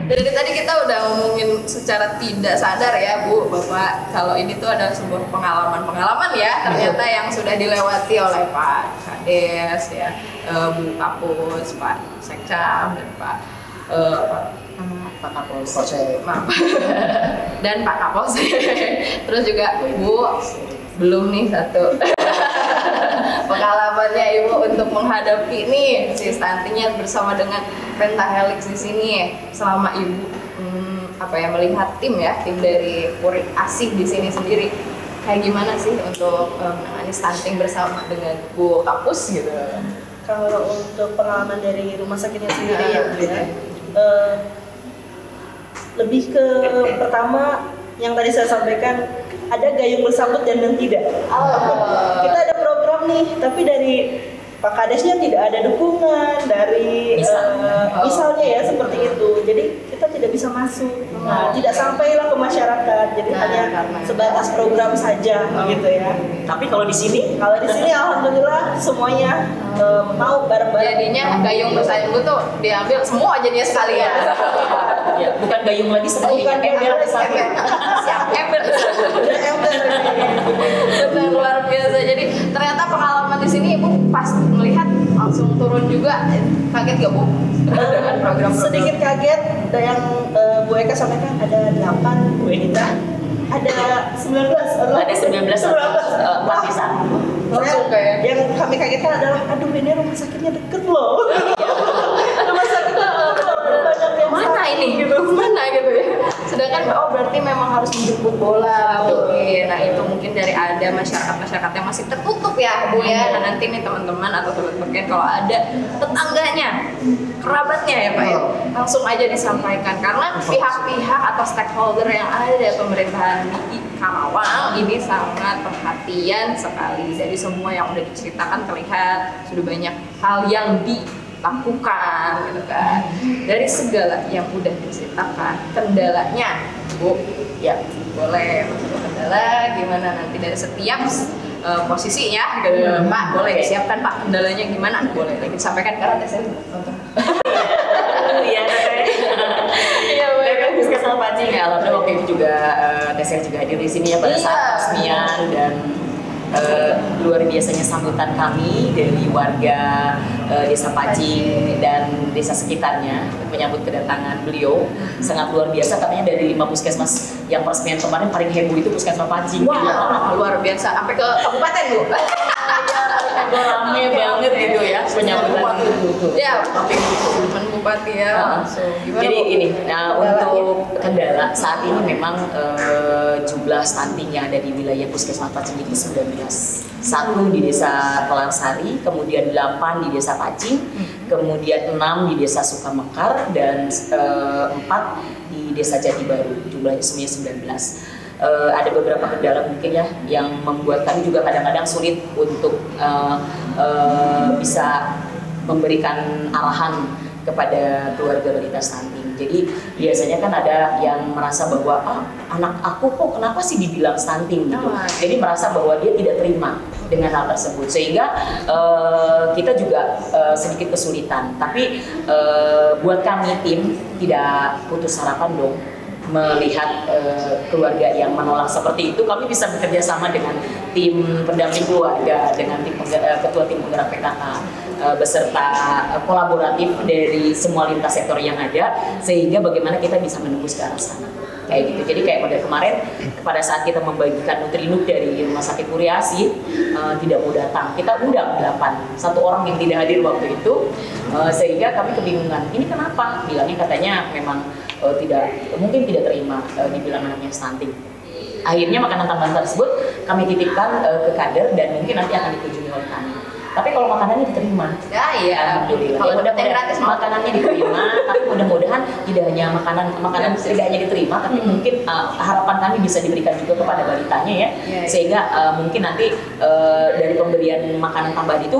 Dari tadi kita udah ngomongin secara tidak sadar ya Bu, Bapak kalau ini tuh ada sebuah pengalaman ya ternyata yang sudah dilewati oleh Pak Kades ya, Bu Kapus, Pak Sekcam dan Pak Kapolsek. Dan Pak Kapolsek. Terus juga Bu belum nih satu pengalamannya Ibu untuk menghadapi nih si stuntingnya bersama dengan Pentahelix di sini selama Ibu melihat tim dari Puri Asih di sini sendiri kayak gimana sih untuk menangani stunting bersama dengan Bu Kapus gitu. Kalau untuk pengalaman dari rumah sakitnya sendiri lebih ke pertama yang tadi saya sampaikan ada gayung bersambut dan tidak. Kita ada program nih, tapi dari Pak Kadesnya tidak ada dukungan dari misalnya ya seperti itu. Jadi kita tidak bisa masuk. Nah, tidak sampailah ke masyarakat. Jadi hanya sebatas program saja gitu ya. Tapi kalau di sini alhamdulillah semuanya mau bareng-bareng. Jadinya gayung bersambut tuh diambil semua jadinya sekalian. Ya, bukan gayung lagi sebenarnya ember benar luar biasa. Jadi ternyata pengalaman di sini Ibu pas melihat langsung turun juga kaget gak Bu dengan program sedikit kaget dan yang Bu Eka sampaikan ada 8 Bu Enita ada 19 lapisan. Langsung kayak yang kami kagetkan adalah aduh ini rumah sakitnya deket loh. Rumah sakitnya banyak yang mana ini gitu ya. Sedangkan berarti memang harus menjemput bola mungkin. Nah itu mungkin dari ada masyarakat yang masih tertutup ya Bu ya. Nah nanti nih teman-teman atau sobat beken kalau ada tetangganya, kerabatnya ya Pak ya, langsung aja disampaikan karena pihak-pihak atau stakeholder yang ada pemerintahan di Karawang ini sangat perhatian sekali. Dari semua yang udah diceritakan terlihat sudah banyak hal yang dilakukan gitu kan. Dari segala yang udah diceritakan, kendalanya Bu ya boleh kendala gimana nanti dari setiap posisinya gitu Pak boleh siapkan Pak kendalanya gimana boleh lagi disampaikan karena saya nonton. Iya kan Puskesmas Pancing ya, alhamdulillah waktu itu juga Tesel juga hadir di sini ya pada saat resmian dan luar biasanya sambutan kami dari warga Desa Pacing dan desa sekitarnya menyambut kedatangan beliau sangat luar biasa. Katanya dari 5 puskesmas yang peresmian kemarin paling heboh itu puskesmas Pacing. Wah, luar biasa. Sampai ke kabupaten, Bu. Rame banget gitu ya penyambutan itu. Ya, teman bupati ya. Gimana, Jadi Bu? ini, untuk kendala saat ini memang jumlah stunting yang ada di wilayah Puskesmas Pacing itu 19. 1 di desa Kelarsari, kemudian 8 di desa Pacing, kemudian 6 di desa Sukamekar, dan 4 di desa Jati Baru. Jumlahnya semuanya 19. Ada beberapa kendala mungkin ya yang membuat kami juga kadang-kadang sulit untuk bisa memberikan arahan kepada keluarga balita stunting. Jadi biasanya kan ada yang merasa bahwa anak aku kok kenapa sih dibilang stunting gitu. Jadi merasa bahwa dia tidak terima dengan hal tersebut, sehingga kita juga sedikit kesulitan. Tapi buat kami tim tidak putus harapan dong melihat keluarga yang menolak seperti itu. Kami bisa bekerja sama dengan tim pendamping keluarga, dengan tim ketua tim penggerak PKK, beserta kolaboratif dari semua lintas sektor yang ada, sehingga bagaimana kita bisa menembus ke arah sana. Kayak gitu. Jadi kayak pada kemarin pada saat kita membagikan Nutrinuk dari Rumah Sakit Puriasi tidak mau datang. Kita undang 8, 1 orang yang tidak hadir waktu itu, sehingga kami kebingungan. Ini kenapa? Bilangnya katanya memang mungkin tidak terima dibilang anaknya stunting. Akhirnya makanan tambahan tersebut kami titipkan ke kader dan mungkin nanti akan dikunjungi oleh kami. Tapi kalau makanannya diterima, ya iya. Alhamdulillah. Kalau Mudah-mudahan gratis makanannya diterima, tapi mudah-mudahan tidak hanya makanan tidak hanya diterima, tapi mungkin harapan kami bisa diberikan juga kepada balitanya ya, sehingga mungkin nanti dari pemberian makanan tambahan itu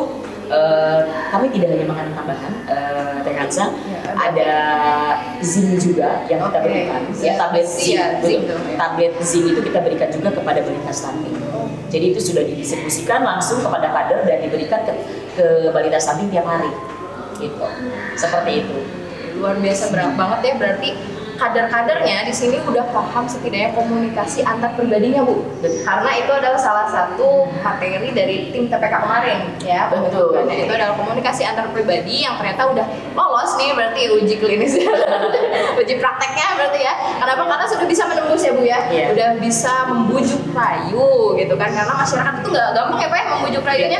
kami tidak hanya makanan tambahan, Teh Hansa, ada zinc juga yang kita berikan. Ya, tablet zinc, tablet zinc itu kita berikan juga kepada balita stunting. Jadi itu sudah didistribusikan langsung kepada kader dan diberikan ke balita stunting tiap hari, gitu. Seperti itu. Luar biasa banget ya, berarti kader-kadernya di sini udah paham setidaknya komunikasi antar pribadinya, Bu. Karena itu adalah salah satu materi dari tim TPK kemarin ya. Betul. Dan itu adalah komunikasi antar pribadi yang ternyata udah lolos nih, berarti uji klinis uji prakteknya berarti ya. Kenapa? Karena sudah bisa menembus ya, Bu ya. Udah bisa membujuk rayu gitu kan, karena masyarakat itu nggak gampang ya Pak ya membujuk rayunya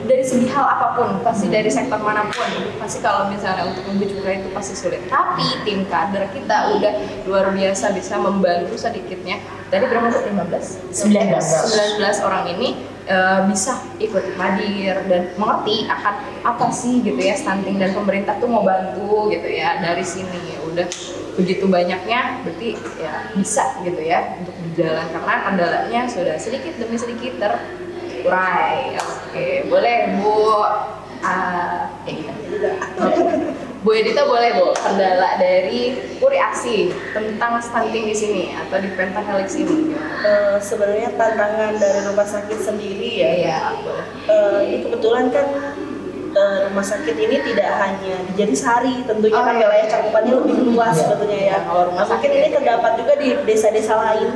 dari segi hal apapun, pasti dari sektor manapun. Pasti kalau misalnya untuk membujuk rayu itu pasti sulit. Tapi tim kader kita udah luar biasa bisa membantu sedikitnya. Dari berapa? 19 orang ini bisa ikut hadir dan mengerti akan apa sih gitu ya stunting, dan pemerintah tuh mau bantu gitu ya. Dari sini udah begitu banyaknya, berarti ya bisa gitu ya untuk berjalan, karena kendalanya sudah sedikit demi sedikit terurai. Oke, boleh Bu Bu Edita, boleh Bu, kendala dari Puriasi tentang stunting di sini atau di Pentahelix ini? Sebenarnya tantangan dari rumah sakit sendiri ya. Iya. Ini kebetulan kan rumah sakit ini tidak hanya di Jatisari, tentunya kan wilayah cakupannya lebih luas sebetulnya ya. Kalau rumah sakit ini terdapat juga di desa-desa lain,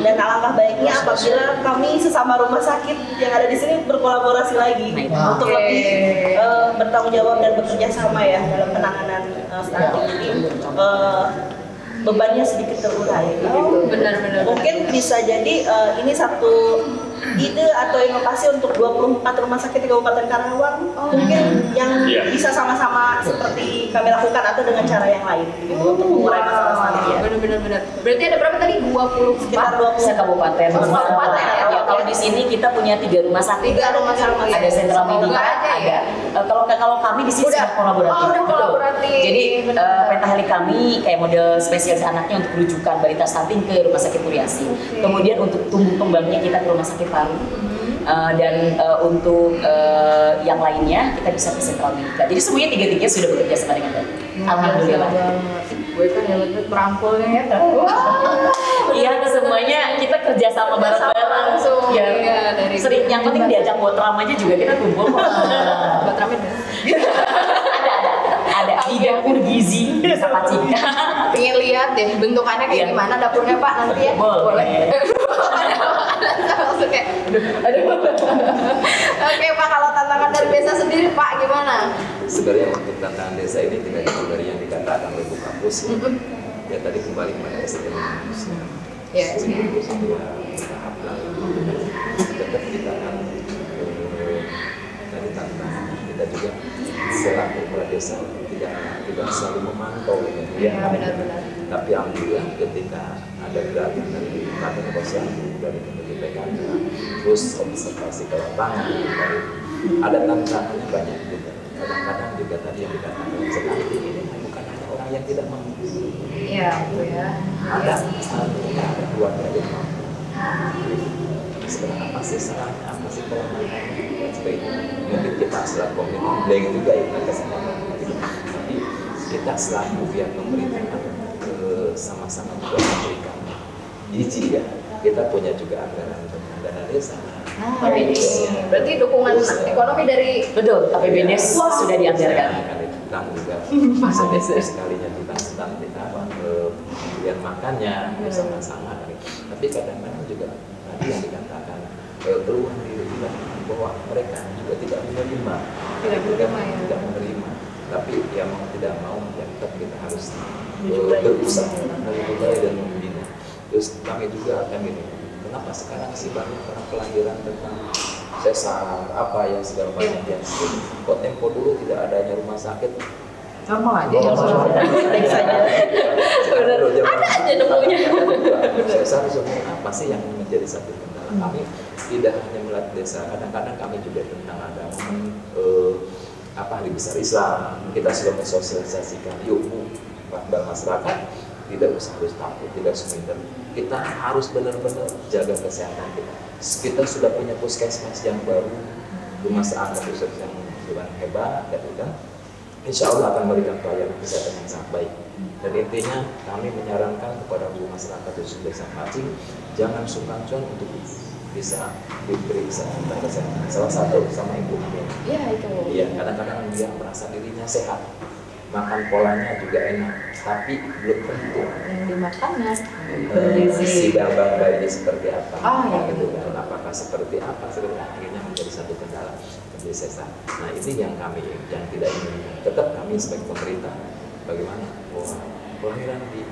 dan alangkah baiknya apabila kami sesama rumah sakit yang ada di sini berkolaborasi lagi untuk lebih bertanggung jawab dan bekerja sama ya dalam penanganan stunting ini. Bebannya sedikit terurai. Benar-benar. Mungkin bisa jadi ini satu ide atau inovasi untuk 24 rumah sakit di Kabupaten Karawang, mungkin yang bisa sama-sama seperti kami lakukan atau dengan cara yang lain gitu, untuk mengurai masalah stunting ya. Benar-benar. Berarti ada berapa tadi? 20 Sekitar 20 kabupaten. Ya, kalau di sini kita punya 3 rumah sakit. 3 rumah sakit. Ada sentral medika, ada. Kalau kami di sini sudah kolaboratif. Udah kolaboratif. Jadi Pentahelix kami kayak model spesialis anaknya untuk rujukan balita stunting ke Rumah Sakit Puriasi. Kemudian untuk tumbuh kembangnya kita ke Rumah Sakit Paru. Dan untuk yang lainnya kita bisa ke sentral medika. Jadi semuanya 3-3 sudah bekerja sama dengan baik. Alhamdulillah. Gue kan hebat merangkulnya ya. Iya, semuanya kita kerja sama bareng-bareng. Ya, dari sering yang penting diajak buat ramanya juga kita kumpul. Buat rame deh. ada di dapur gizi Desa Pacing. Pengen lihat deh bentukannya kayak gimana dapurnya Pak nanti ya. Boleh. langsung kayak aduh. Oke Pak, kalau tantangan dari desa sendiri Pak gimana? Sebenarnya untuk tantangan desa ini tidak jauh dari yang dikatakan oleh Bu Kapus. Ya tadi kembali pada SDM manusia. Ya. Itu sebuah tahap lalu. Tetap kita akan dari tantangan kita juga selaku kepala desa tidak selalu memantau Ya, benar-benar. tapi alhamdulillah ketika ada gerakan dari kantor posyandu dari kementerian PKK terus observasi ke lapangan dari ada tantangannya banyak juga. Kadang-kadang juga tadi yang dikatakan seperti ini bukan hanya orang yang tidak mampu. Iya, Bu ya. Ada keluarga yang mampu. Sebenarnya apa sih salahnya, apa sih kelemahannya dan sebagainya. Mungkin kita selaku komitmen blank juga ya kesempatan. Tapi kita selaku pihak pemerintah sama-sama juga memberikan gizi ya. Kita punya juga anggaran dana desa. Berarti dukungan ekonomi dari Betul, APBDes sudah dianggarkan. Tentang juga sekalinya tentang kemudian makannya bersama-sama. Tapi kadang-kadang juga tadi yang dikatakan keluhan diri kita bahwa mereka juga tidak menerima, tidak menerima. Tapi ya mau tidak mau ya tetap kita harus berusaha memulai dan membina. Terus kami juga akan ini. Kenapa sekarang sih banyak orang kelahiran tentang sesar apa yang segala macam yang kok tempo dulu tidak adanya rumah sakit normal aja ya ada aja nemunya. Sesar sebenarnya apa sih yang menjadi satu kendala kami tidak hanya melihat desa, kadang-kadang kami juga tentang ada apa hari besar Islam kita sudah mensosialisasikan yuk masyarakat tidak usah harus takut, tidak seminder. Kita harus benar-benar jaga kesehatan kita. Kita sudah punya puskesmas yang baru, rumah sakit khusus yang hebat, kan? Insya Allah akan memberikan pelayanan kesehatan yang sangat baik. Dan intinya kami menyarankan kepada masyarakat khusus desa Pacing, jangan sungkan-sungkan untuk bisa diperiksa tentang kesehatan. Salah satu sama ibu. Iya itu. Iya, kadang-kadang dia merasa dirinya sehat. Makan polanya juga enak, tapi belum tentu yang dimakannya si babang bayinya seperti apa, gitu kan? Apakah seperti apa, akhirnya menjadi satu kendala di desa. Nah ini yang kami yang tidak inginkan. Tetap kami sebagai pemerintah, bagaimana kelahiran di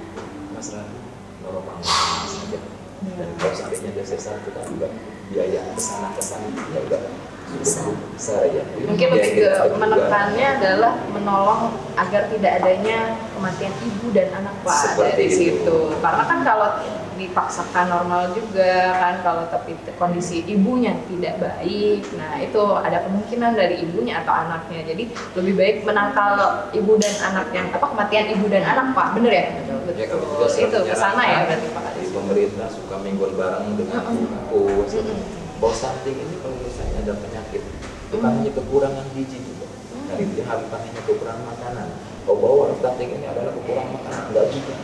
masyarakat normal saja. Dan kalau seandainya desa kita juga biaya kesana ya udah besar ya. Mungkin lebih ke menekannya adalah menolong agar tidak adanya kematian ibu dan anak Pak dari situ. Karena kan kalau dipaksakan normal juga kan, kalau tapi kondisi ibunya tidak baik, nah itu ada kemungkinan dari ibunya atau anaknya. Jadi lebih baik menangkal ibu dan anak yang kematian ibu dan anak Pak, bener ya? Betul. Itu kesana ya berarti Pak. Pemerintah suka mingguan bareng dengan kampus. Bau stunting ini kalau misalnya ada penyakit, bukan hanya kekurangan gizi juga. Dari dia bukan hanya kekurangan makanan. Kalau bahwa stunting ini adalah kekurangan makanan, enggak juga.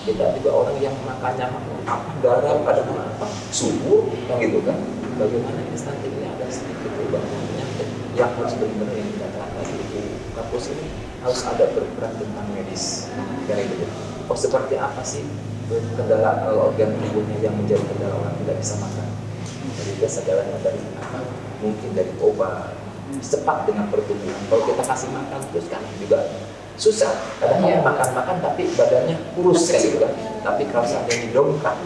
Kita juga orang yang makannya apa garam, ada apa subur, kan gitu kan. Bagaimana ini stunting ini ada sedikit perubahan penyakit yang harus benar-benar yang dikatakan tadi itu kampus ini harus ada berperan tentang medis. Kayak gitu. Oh seperti apa sih kendala organ tubuhnya yang menjadi kendala orang tidak bisa makan? Dari kesadarannya dari apa? Mungkin dari obat cepat dengan pertumbuhan. Kalau kita kasih makan terus kan juga susah. Kadang-kadang makan tapi badannya kurus kayak gitu kan. Tapi kalau seandainya didongkrak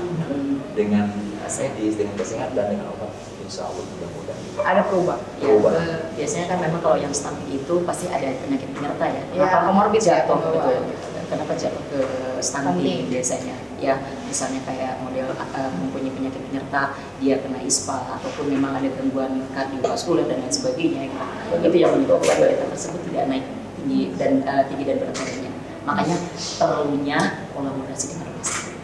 dengan medis, dengan kesehatan, dengan obat, insya Allah mudah-mudahan ada perubahan. Biasanya kan memang kalau yang stunting itu pasti ada penyakit penyerta ya. Kenapa komorbid jatuh betul. Kenapa jatuh ke stunting biasanya? Ya misalnya kayak model mempunyai penyakit penyerta, dia kena ISPA ataupun memang ada gangguan kardiovaskuler dan lain sebagainya. Itu yang menyebabkan balita tersebut tidak naik tinggi dan berat badannya. Makanya perlunya kolaborasi dengan rumah sakit.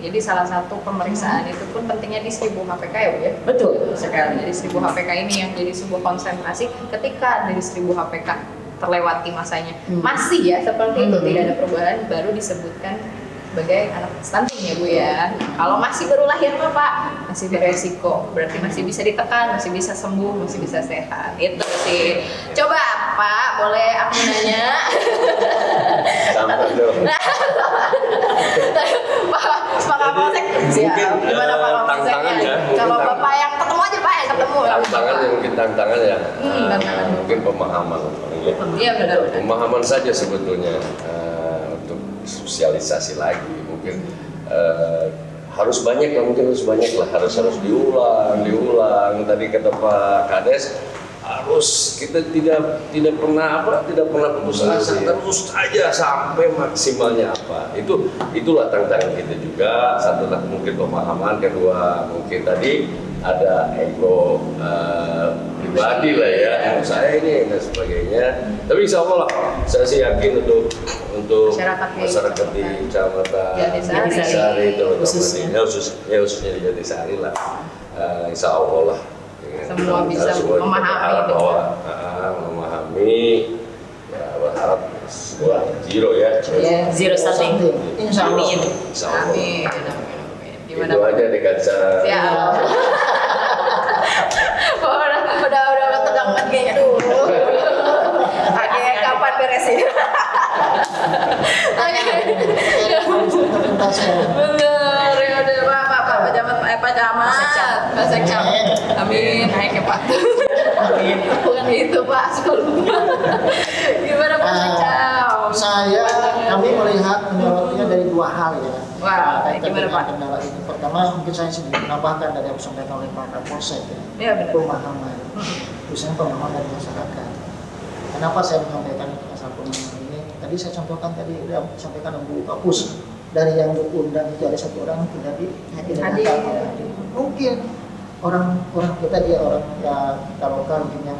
Jadi salah satu pemeriksaan itu pun pentingnya di 1000 HPK ya Bu ya? Betul sekali. Jadi 1000 HPK ini yang jadi sebuah konsentrasi ketika dari 1000 HPK terlewati masanya masih ya seperti itu tidak ada perubahan, baru disebutkan sebagai anak stunting ya Bu ya. Kalau masih baru lahir mah Pak masih beresiko, berarti masih bisa ditekan, masih bisa sembuh, masih bisa sehat. Itu sih. Coba Pak, boleh aku nanya? Sampai dong. Pak Kapolsek, siap. Gimana Pak Kapolsek? tantangannya, Kalau mungkin Bapak yang ketemu aja Pak, yang ketemu. Tantangannya mungkin tantangan ya, tantangan. mungkin pemahaman. Iya benar. Pemahaman saja sebetulnya untuk sosialisasi lagi mungkin harus banyak lah, harus diulang. Tadi kata Pak Kades, harus kita tidak pernah putus asa, terus aja sampai maksimalnya apa. Itulah tantangan kita juga. Satu mungkin pemahaman, kedua mungkin tadi ada ego pribadi lah ya, saya ini dan sebagainya. Tapi insya Allah lah, saya sih yakin untuk masyarakat di Kecamatan Jatisari itu khususnya di Jatisari lah, insya Allah lah. Semua bisa memahami ya, berharap sebuah zero ya. Zero starting. Insya Allah. Amin. Itu aja di kaca. Siap. Udah tegang banget kayaknya. Aduh. Kapan beresin? Bener, ya udah Pak Camat. Pak Sekcam. Amin, naik ya Pak. Amin. Bukan itu Pak, gimana Pak Sekcam? Kami melihat menyorotnya dari dua hal ya. Wah, gimana Pak? Kendala ini. Pertama mungkin saya sedikit menambahkan dari yang disampaikan oleh Pak Kapolsek ya. Iya benar. Pemahaman, khususnya pemahaman dari masyarakat. Kenapa saya menyampaikan masalah pemahaman ini? Tadi saya contohkan sudah sampaikan Bu Kapus, dari yang diundang itu ada satu orang tidak hadir. Mungkin orang kita dia orang ya lokal mungkin yang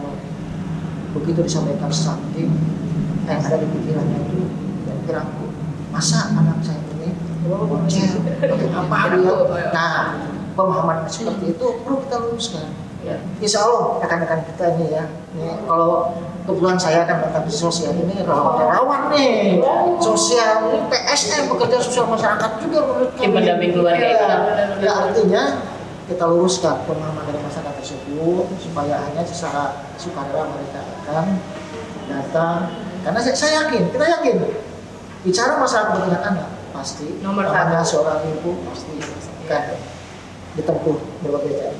begitu disampaikan something yang ada di pikirannya itu dan keraku, masa anak saya ini bocil apa dia. Nah, pemahaman seperti itu perlu kita luruskan. Insya Allah rekan-rekan kita ini ya, kalau kebetulan saya kan di sosial ini relawan nih, sosial PSM, pekerja sosial masyarakat juga menurut kami. Tim pendamping keluarga itu. Ya artinya kita luruskan pemahaman dari masyarakat tersebut supaya hanya secara sukarela mereka akan datang, karena saya yakin, kita yakin bicara masalah kepentingan anak pasti namanya seorang ibu pasti kan ditempuh berbagai cara,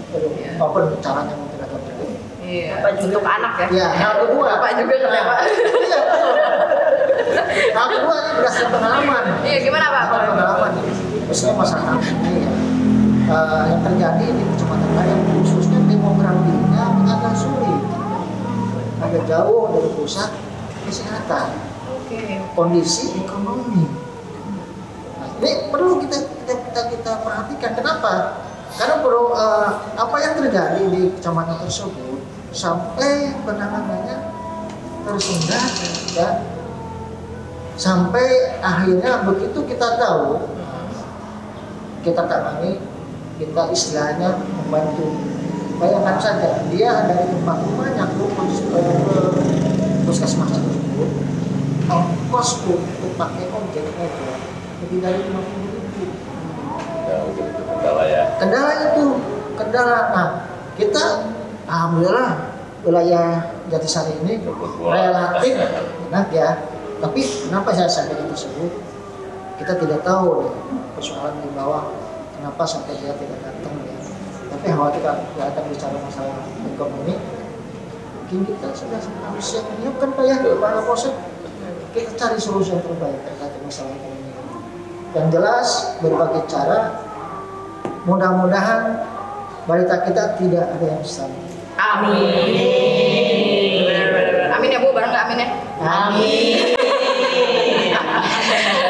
maupun caranya mungkin agak berbeda. Iya. Untuk anak ya. Ya, yang kedua. Bapak juga kan ya Pak. Iya betul. Yang kedua ini berdasarkan pengalaman. Iya gimana Pak? Pengalaman. Khususnya masyarakat ini ya. Yang terjadi di Kecamatan Bayang khususnya demografinya agak sulit, agak jauh dari pusat kesehatan. Kondisi ekonomi. Nah, ini perlu kita perhatikan. Kenapa? Karena apa yang terjadi di kecamatan tersebut sampai penanganannya tersendat dan sampai akhirnya begitu kita tahu kita tangani, kita istilahnya membantu. Bayangkan saja dia dari tempat rumahnya ke puskesmas tersebut, ongkos untuk pakai ojek aja lebih dari 50.000. Ya, mungkin itu kendala ya. Kendala. Nah, kita alhamdulillah wilayah Jatisari ini relatif enak ya. Tapi kenapa saya sampaikan tersebut? Kita tidak tahu ya, persoalan di bawah kenapa sampai dia tidak datang ya. Tapi khawatir tidak akan bicara masalah ekonomi. Mungkin kita sudah harus siap menyiapkan Pak ya, Pak Kapolsek. Kita cari solusi yang terbaik terkait masalah ekonomi. Yang jelas berbagai cara. Mudah-mudahan balita kita tidak ada yang sama. Amin. Amin ya Bu, bareng nggak amin ya? Amin.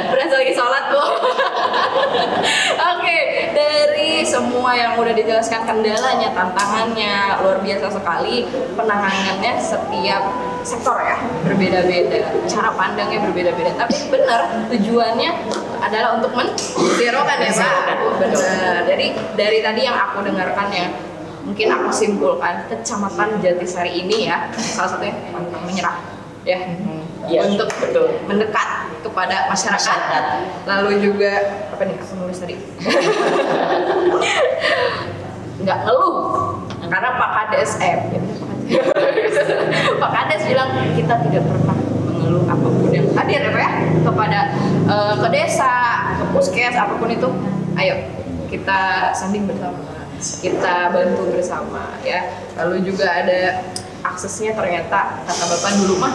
Berasa lagi sholat Bu. Oke, dari semua yang udah dijelaskan kendalanya, tantangannya luar biasa sekali, penanganannya setiap sektor ya berbeda-beda, cara pandangnya berbeda-beda. Tapi benar tujuannya adalah untuk men-zerokan ya Pak. Benar. Jadi dari tadi yang aku dengarkan ya, mungkin aku simpulkan Kecamatan Jatisari ini ya salah satunya menyerah ya. Untuk mendekat kepada masyarakat. Lalu juga apa nih aku nulis tadi? Nggak ngeluh karena Pak KDSM ya, Pak Pak Kades bilang kita tidak pernah mengeluh apapun yang hadir ya Pak ya, kepada ke desa, ke puskes, apapun itu, ayo kita sanding bersama, kita bantu bersama ya. Lalu juga ada aksesnya, ternyata kata Bapak dulu mah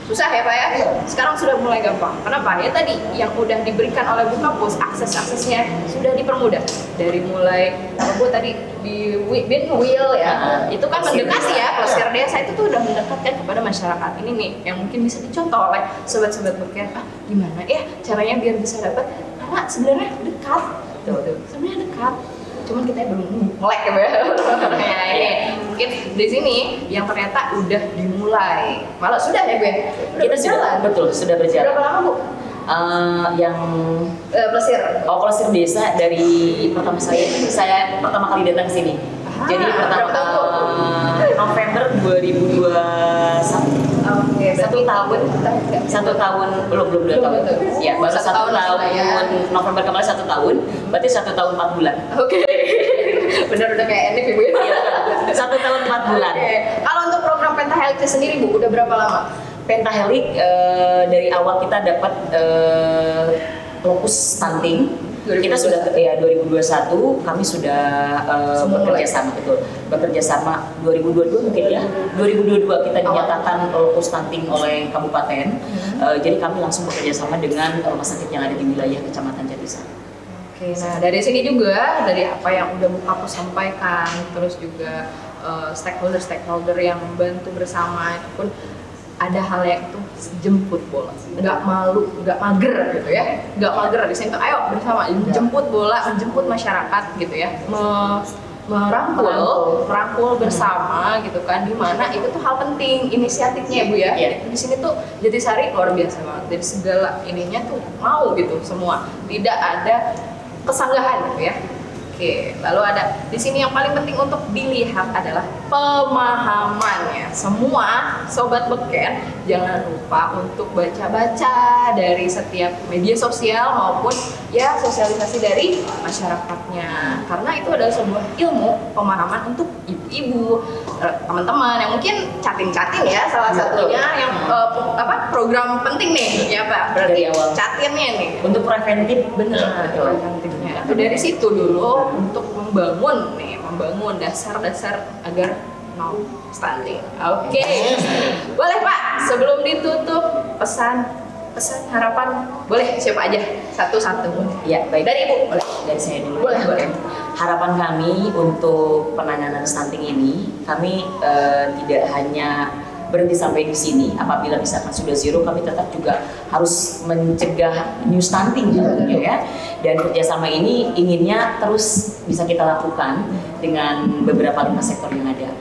susah ya Pak ya, sekarang sudah mulai gampang. Kenapa? Ya tadi yang udah diberikan oleh Bu Kapus, aksesnya sudah dipermudah. Dari mulai apa Bu tadi di Binwil ya, itu kan mendekati ya, Plesir Desa itu tuh udah mendekatkan kepada masyarakat. Ini nih yang mungkin bisa dicontoh oleh sobat-sobat Beken. Gimana ya caranya biar bisa dapat, karena sebenarnya dekat, sebenarnya dekat. Cuman kita belum melek ya, ya ini mungkin di sini yang ternyata udah dimulai, malah sudah ya Bu. Kita sudah, betul, sudah berjalan. Berapa lama Bu? Yang Plesir. Plesir Desa dari pertama saya pertama kali datang ke sini. Jadi pertama November 2021. Oke, satu tahun belum 2 tahun. Ya, baru 1 tahun. November kemarin 1 tahun, berarti 1 tahun 4 bulan. Oke. Benar udah kayak Enif Ibu ya. 1 tahun 4 bulan. Kalau untuk program Pentahelix sendiri Bu, udah berapa lama? Pentahelix dari awal kita dapat lokus stunting. Kita sudah ya 2021 kami sudah bekerja sama, betul, bekerja sama 2022 mungkin ya, 2022 kita dinyatakan lokus stunting oleh kabupaten. Jadi kami langsung bekerja sama dengan rumah sakit yang ada di wilayah Kecamatan Jatisari. Oke, nah dari sini juga dari apa yang udah Bu Kapus sampaikan, terus juga stakeholder yang membantu bersama itu pun ada hal yang itu jemput bola, nggak malu, nggak mager gitu ya, nggak mager di sini tuh ayo bersama jemput bola, menjemput masyarakat gitu ya, merangkul bersama gitu kan, dimana itu tuh hal penting inisiatifnya Bu ya. Di sini tuh Jatisari luar biasa banget, dari segala ininya tuh mau gitu semua, tidak ada kesanggahan gitu ya. Oke, lalu ada di sini yang paling penting untuk dilihat adalah pemahamannya. Semua sobat Beken jangan lupa untuk baca-baca dari setiap media sosial maupun ya sosialisasi dari masyarakatnya. Karena itu adalah sebuah ilmu pemahaman untuk ibu-ibu, teman-teman yang mungkin catin ya salah satunya yang program penting nih ya Pak. Berarti catinnya nih untuk preventif, benar preventifnya. Itu dari situ dulu untuk membangun dasar-dasar agar no stunting. Oke. Boleh Pak, sebelum ditutup pesan harapan boleh siapa aja satu-satu. Ya, baik. Dari Ibu boleh. Dari saya dulu. Boleh. Harapan kami untuk penanganan stunting ini, kami tidak hanya berhenti sampai di sini. Apabila misalkan sudah zero, kami tetap juga harus mencegah new stunting tentunya ya. Dan kerjasama ini inginnya terus bisa kita lakukan dengan beberapa lima sektor yang ada.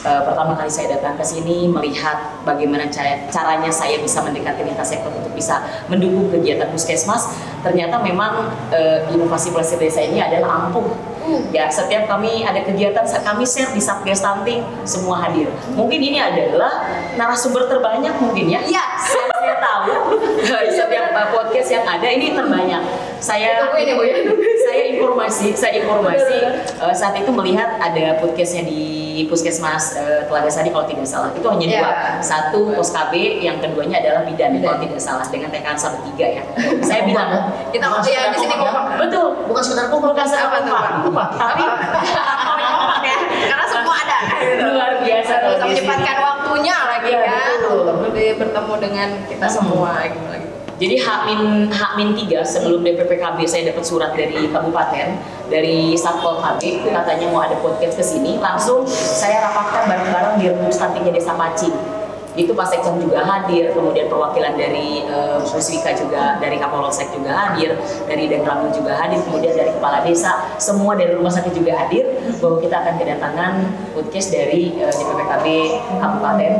Pertama kali saya datang ke sini melihat bagaimana caranya saya bisa mendekati lintas sektor untuk bisa mendukung kegiatan puskesmas. Ternyata memang inovasi Plesir Desa ini adalah ampuh. Ya, setiap kami ada kegiatan, kami share di Satgas Stunting, semua hadir. Mungkin ini adalah narasumber terbanyak mungkin ya. Iya. Saya tahu setiap podcast yang ada ini terbanyak. Saya informasi saat itu melihat ada podcastnya di Puskesmas Telaga Sari kalau tidak salah, itu hanya dua, satu pos KB, yang keduanya adalah bidan kalau tidak salah, dengan TKN 1-3 ya. Saya bilang kita ya di sini kompak, betul, bukan sekedar kompak, tapi ya, karena semua ada. Luar biasa harus menyempatkan waktunya lagi kan untuk bertemu dengan kita semua gimana gitu. Jadi H-3 sebelum DPPKB saya dapat surat dari kabupaten, dari Satpol KB, katanya mau ada podcast ke sini. Langsung saya rapatkan bareng-bareng di Rumah Stuntingnya Desa Pacing. Itu Pak Sekcam juga hadir, kemudian perwakilan dari Puswika juga, dari Kapolsek juga hadir, dari Danramil juga hadir, kemudian dari Kepala Desa, semua dari rumah sakit juga hadir, bahwa kita akan kedatangan podcast dari DPPKB Kabupaten.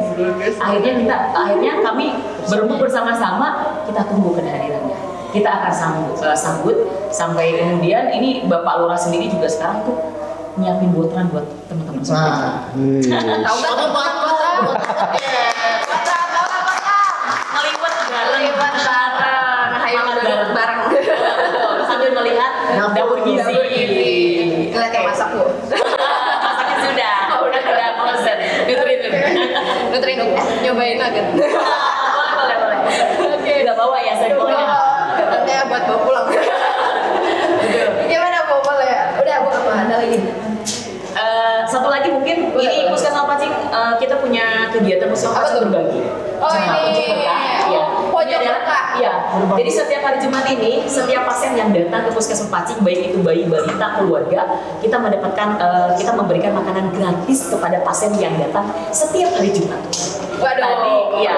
Akhirnya kami berembuk bersama-sama, kita tunggu kehadirannya. Kita akan sambut sampai kemudian ini Bapak Lurah sendiri juga sekarang tuh nyiapin boteran buat teman-teman semua. Tahu nggak? Bareng sambil melihat dapur gizi. Lihat yang masak Bu. Masaknya sudah ada proses. nyobain nugget. boleh. Oke. Nggak bawa ya sampelnya. Nanti ya buat bawa pulang. Gimana Bu? Boleh? Udah Bu, apa? Ada lagi? Satu lagi mungkin Boleh, ini boleh. Puskesmas Pacing kita punya kegiatan Puskesmas Apa Pacing tuh? berbagi. Oh, Jumat ini. pojok berkah. Iya. Pojok Ini adalah- berkah. Iya. Jadi setiap hari Jumat ini setiap pasien yang datang ke Puskesmas Pacing baik itu bayi, balita, keluarga, kita mendapatkan kita memberikan makanan gratis kepada pasien yang datang setiap hari Jumat. Waduh. Tadi, iya.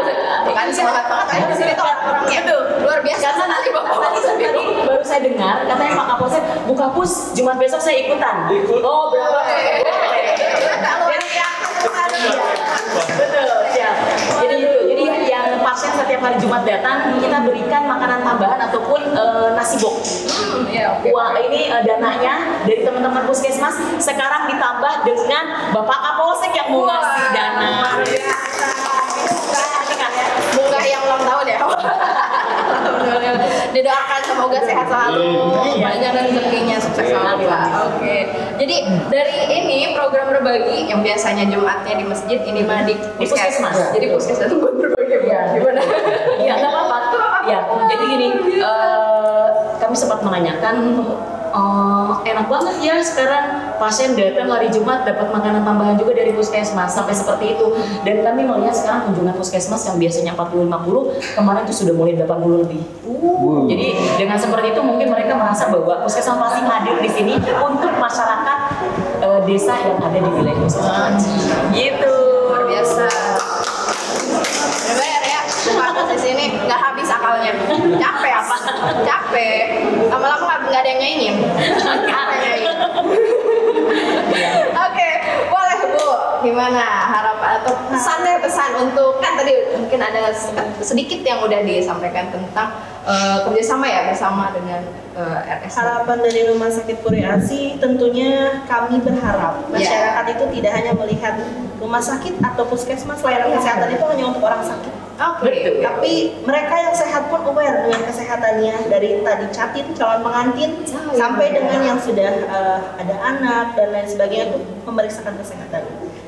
Kan semangat banget kan di sini tuh orang-orangnya. Itu Luar biasa. Karena nanti bapak tadi baru saya dengar katanya Pak Kapolsek buka pus Jumat besok saya ikutan. Oh berapa? Betul, siap. Jadi itu. Jadi yang pasien setiap hari Jumat datang kita berikan makanan tambahan ataupun nasi box. Iya, oke. Wah ini dananya dari teman-teman puskesmas sekarang ditambah dengan Bapak Kapolsek yang mau ngasih dana. Bunga yang ulang tahun ya. Didoakan semoga sehat selalu, banyak rezekinya, sukses selalu Pak. Oke. Jadi dari ini program berbagi yang biasanya Jumatnya di masjid, ini mah di puskesmas. Jadi puskesmas buat berbagi ya. Gimana? Iya nggak apa-apa. Ya jadi gini kami sempat menanyakan enak banget ya sekarang pasien datang hari Jumat dapat makanan tambahan juga dari puskesmas sampai seperti itu. Dan kami melihat sekarang kunjungan puskesmas yang biasanya 40-50 kemarin itu sudah mulai 80 lebih. Jadi dengan seperti itu mungkin mereka merasa bahwa puskesmas pasti hadir di sini untuk masyarakat desa yang ada di wilayah puskesmas. Gitu. Luar biasa. Udah bayar ya, bukan di sini nggak habis akalnya. Capek apa? Capek. Lama-lama nggak ada yang nyanyiin. Capek nyanyiin. Oke, boleh Bu. Gimana harapan atau pesan untuk kan tadi mungkin ada sedikit yang udah disampaikan tentang kerjasama ya bersama dengan RS. Harapan dari Rumah Sakit Puri Asi tentunya kami berharap masyarakat itu tidak hanya melihat rumah sakit atau puskesmas layanan kesehatan itu hanya untuk orang sakit. Oke. Tapi mereka yang sehat pun aware dengan kesehatannya dari tadi catin, calon pengantin sampai dengan yang sudah ada anak dan lain sebagainya untuk memeriksakan kesehatan.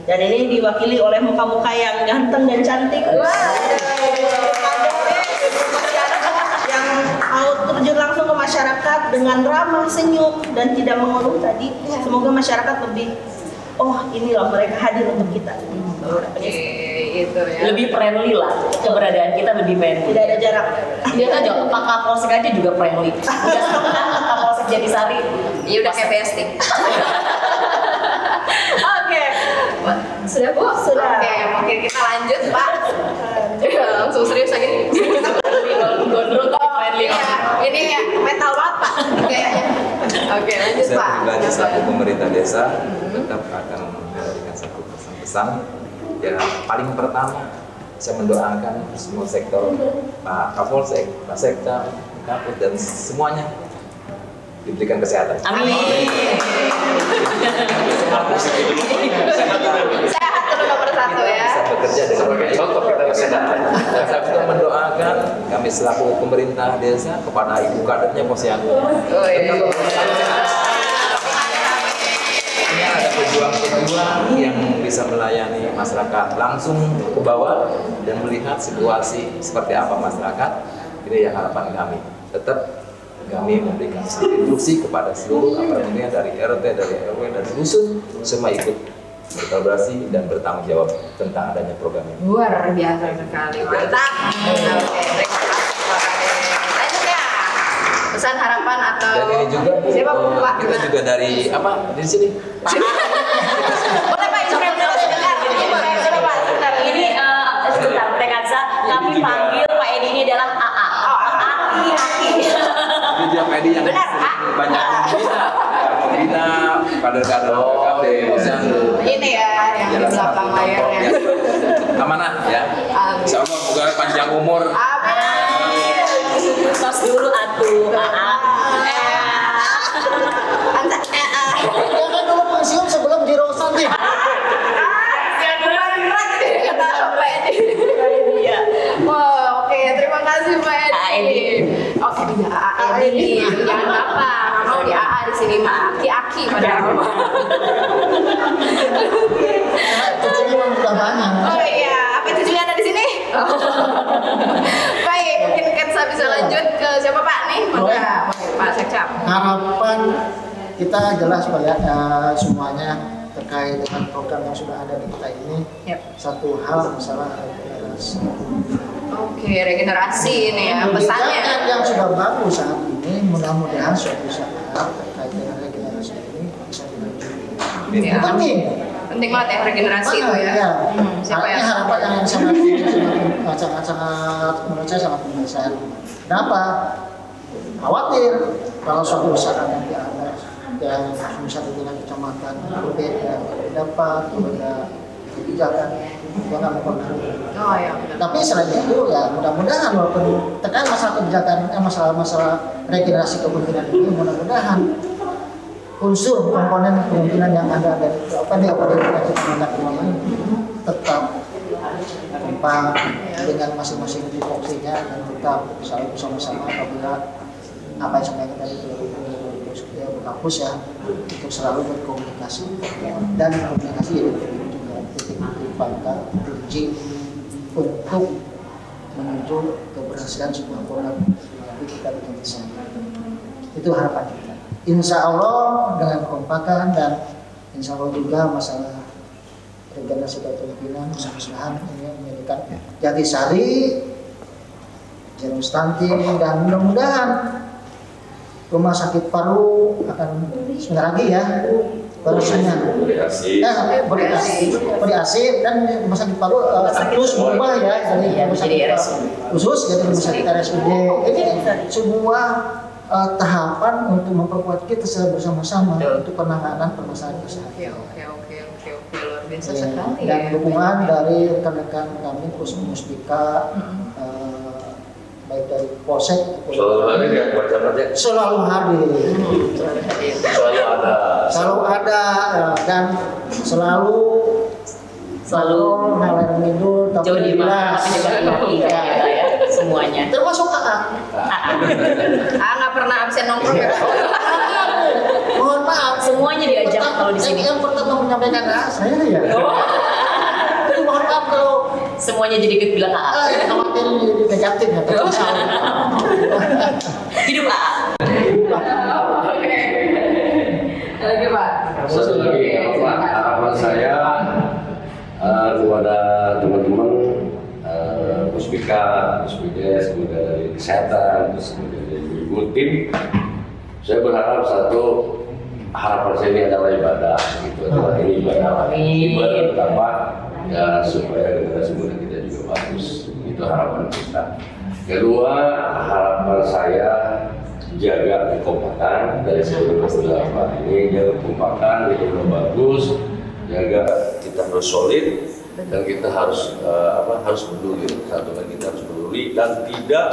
Dan ini diwakili oleh muka-muka yang ganteng dan cantik. Yang mau terjun langsung ke masyarakat dengan ramah, senyum dan tidak mengeluh tadi. Semoga masyarakat lebih ini loh mereka hadir untuk kita. Oke, itu ya. Lebih friendly lah, keberadaan kita lebih friendly. Tidak ada jarak. Dia aja Pak Kapolsek aja juga friendly. Udah sama kan Kapolsek Jatisari. Iya udah kayak BST. Oke. Sudah Bu? Sudah. Oke, mungkin kita lanjut Pak. Langsung serius lagi. Gondrong tapi friendly. Ini ya metal banget Pak kayaknya. Oke, lanjut Saya Pak. pribadi selaku pemerintah desa tetap akan memberikan satu pesan-pesan. Ya paling pertama saya mendoakan semua sektor Pak Kapolsek, Pak Sekda, Kapus dan semuanya diberikan kesehatan. Amin. Sehat dulu nomor satu ya. Bisa bekerja dengan contoh kita kesehatan. Dan saya juga mendoakan kami selaku pemerintah desa kepada ibu kadernya Posyandu. Ini ada pejuang-pejuang yang bisa melayani masyarakat langsung ke bawah dan melihat situasi seperti apa masyarakat. Ini yang harapan kami. Tetap kami memberikan instruksi kepada seluruh aparatnya dari RT, dari RW, dari dusun, semua ikut berkolaborasi dan bertanggung jawab tentang adanya program ini. Luar biasa sekali, mantap. Oke, terima kasih Pak Kades. Lanjut ya. Pesan harapan atau Dan ini juga siapa Pak? kita juga dari apa di sini. Boleh Pak, Instagram dulu sebentar. Coba Pak, sebentar. Ini sebentar Teh Kansa, kami panggil Pak Edi ini adalah AA. Aki. Ini dia Pedi yang Benar, sering banyak membina kader-kader KKP Posyandu. Ini ya yang di belakang layarnya. Amanah ya. Amin. Insya Allah semoga panjang umur. Amin. Tos dulu atuh AA. Anta Jangan dulu pensiun sebelum dirosan nih. Iya. Wah, oke, terima kasih Pak Edi. Oke, tidak AA Edi, jangan Bapak, nggak mau di AA di sini mah aki-aki padahal. Cucunya memang udah banyak. Oh iya, apa cucunya ada di sini? Baik, mungkin Kensa bisa lanjut ke siapa Pak nih? Mangga, Pak Sekcap. Harapan kita jelas Pak ya, semuanya terkait dengan program yang sudah ada di kita ini. Yap. Satu hal masalah regenerasi. Oke, regenerasi ini ya pesannya. Kebijakan yang sudah bagus saat ini, mudah-mudahan suatu saat terkait dengan regenerasi ini bisa dilanjutkan. Ya. Penting. Penting banget ya regenerasi itu ya. Ya. Siapa Ini yang harapan yang sangat menurut saya sangat mendasar. Kenapa? Khawatir kalau suatu saat nanti ada yang misalnya dengan kecamatan berbeda pendapat, berbeda kebijakan, jangan mempengaruhi. Oh ya. Benar. Tapi selain itu ya mudah-mudahan walaupun terkait masalah kebijakan, masalah regenerasi kepemimpinan ini, mudah-mudahan unsur komponen kepemimpinan yang ada dari kita ini tetap kompak dengan masing-masing tupoksinya dan tetap selalu bersama-sama apabila apa yang sampaikan tadi itu berhapus ya untuk selalu berkomunikasi dan komunikasi jadi titik-titik pangkal kunci untuk menuju keberhasilan sebuah program yang kita bikin bersama. Itu harapan kita. Insya Allah dengan kekompakan dan insya Allah juga masalah regenerasi kepemimpinan mudah-mudahan ini menjadikan Jatisari, Jarum Stunting dan mudah-mudahan Rumah Sakit Paru akan sebentar lagi ya barusannya beriasi dan Rumah Sakit Paru terus berubah ya dari Rumah Sakit khusus jadi Rumah Sakit RSUD. Ini sebuah tahapan untuk memperkuat kita secara bersama-sama untuk penanganan permasalahan kesehatan. Oke, luar biasa Ya, sekali dan ya. dukungan dari rekan-rekan kami Puspika, baik dari Polsek Selalu hadir ya wajah-wajah. selalu hadir, Selalu ada. Dan selalu ngalir ngidul jauh di mana tapi juga ya semuanya. termasuk AA. Nggak pernah absen nongkrong ya. Mohon maaf, Semuanya diajak kalau di sini. yang pertama menyampaikan AA saya ya. Jadi mohon maaf kalau Semuanya jadi ikut bilang AA. khawatir jadi negatif ya. Hidup AA. Lagi Pak. Satu lagi harapan saya kepada teman-teman Puspika, Puspides, kemudian dari kesehatan, terus kemudian dari ibu tim, saya berharap satu harapan saya ini adalah ibadah, gitu adalah ini ibadah pertama ya supaya generasi muda kita juga bagus, itu harapan kita. Kedua harapan saya jaga kekompakan dari seluruh beberapa ini, jaga kekompakan itu bagus, jaga kita harus solid dan kita harus harus peduli, satu lagi kita harus peduli dan tidak,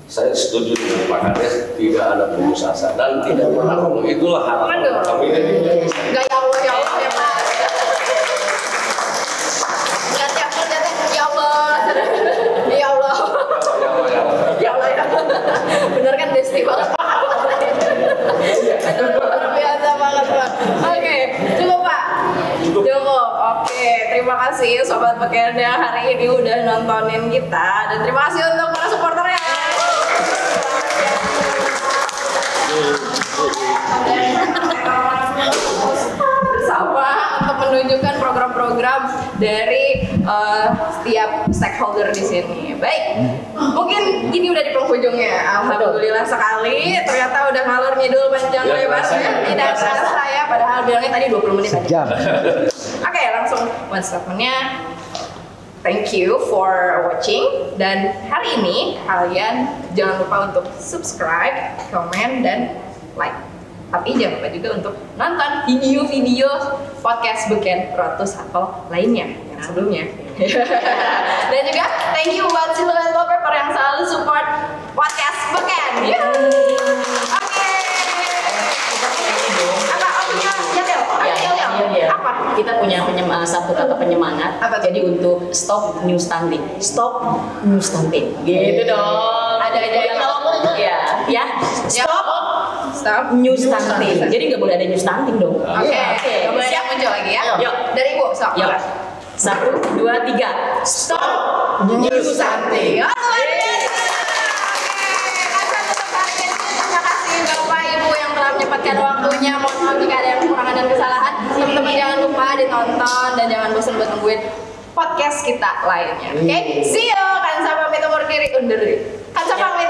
saya setuju dengan Pak Kades, tidak ada putus asa dan tidak berharap, itulah harapan kami ini. Enggak ya Allah ya Pak. Ya Allah. Bener kan Desti banget. Luar biasa banget Pak. Oke, cukup Pak. Cukup. Oke, terima kasih Sobat Pekerja hari ini udah nontonin kita dan terima kasih untuk para supporternya. Bersama untuk menunjukkan program-program dari setiap stakeholder di sini. Baik, mungkin ini udah di penghujungnya. Alhamdulillah sekali. Ternyata udah ngalor ngidul panjang lebar. Tidak terasa ya. Padahal bilangnya tadi 20 menit aja. Oke, langsung one statement-nya. Thank you for watching. Dan hari ini kalian jangan lupa untuk subscribe, comment, dan like. Tapi jangan lupa juga untuk nonton video-video podcast Beken Road to Satpol lainnya yang sebelumnya. Dan juga thank you buat Siluet Wallpaper yang selalu support podcast Beken. Oke. Apa? Apa? Kita punya satu kata penyemangat. Apa? Jadi untuk stop new stunting. Stop new stunting. Gitu dong. Ada aja yang ya. Stop new stunting. Jadi nggak boleh ada new stunting dong. Oke. Boleh Siap muncul lagi ya. Yuk. Dari Ibu, sok. Yuk. 1, 2, 3. Stop New stunting. Oh, luar biasa. Oke, untuk hari ini terima kasih Bapak Ibu yang telah menyempatkan waktunya. Mohon maaf jika ada yang kekurangan dan kesalahan. Teman-teman jangan lupa ditonton dan jangan bosan buat nungguin podcast kita lainnya. Oke, see you. Kansa pamit undur diri. Kansa pamit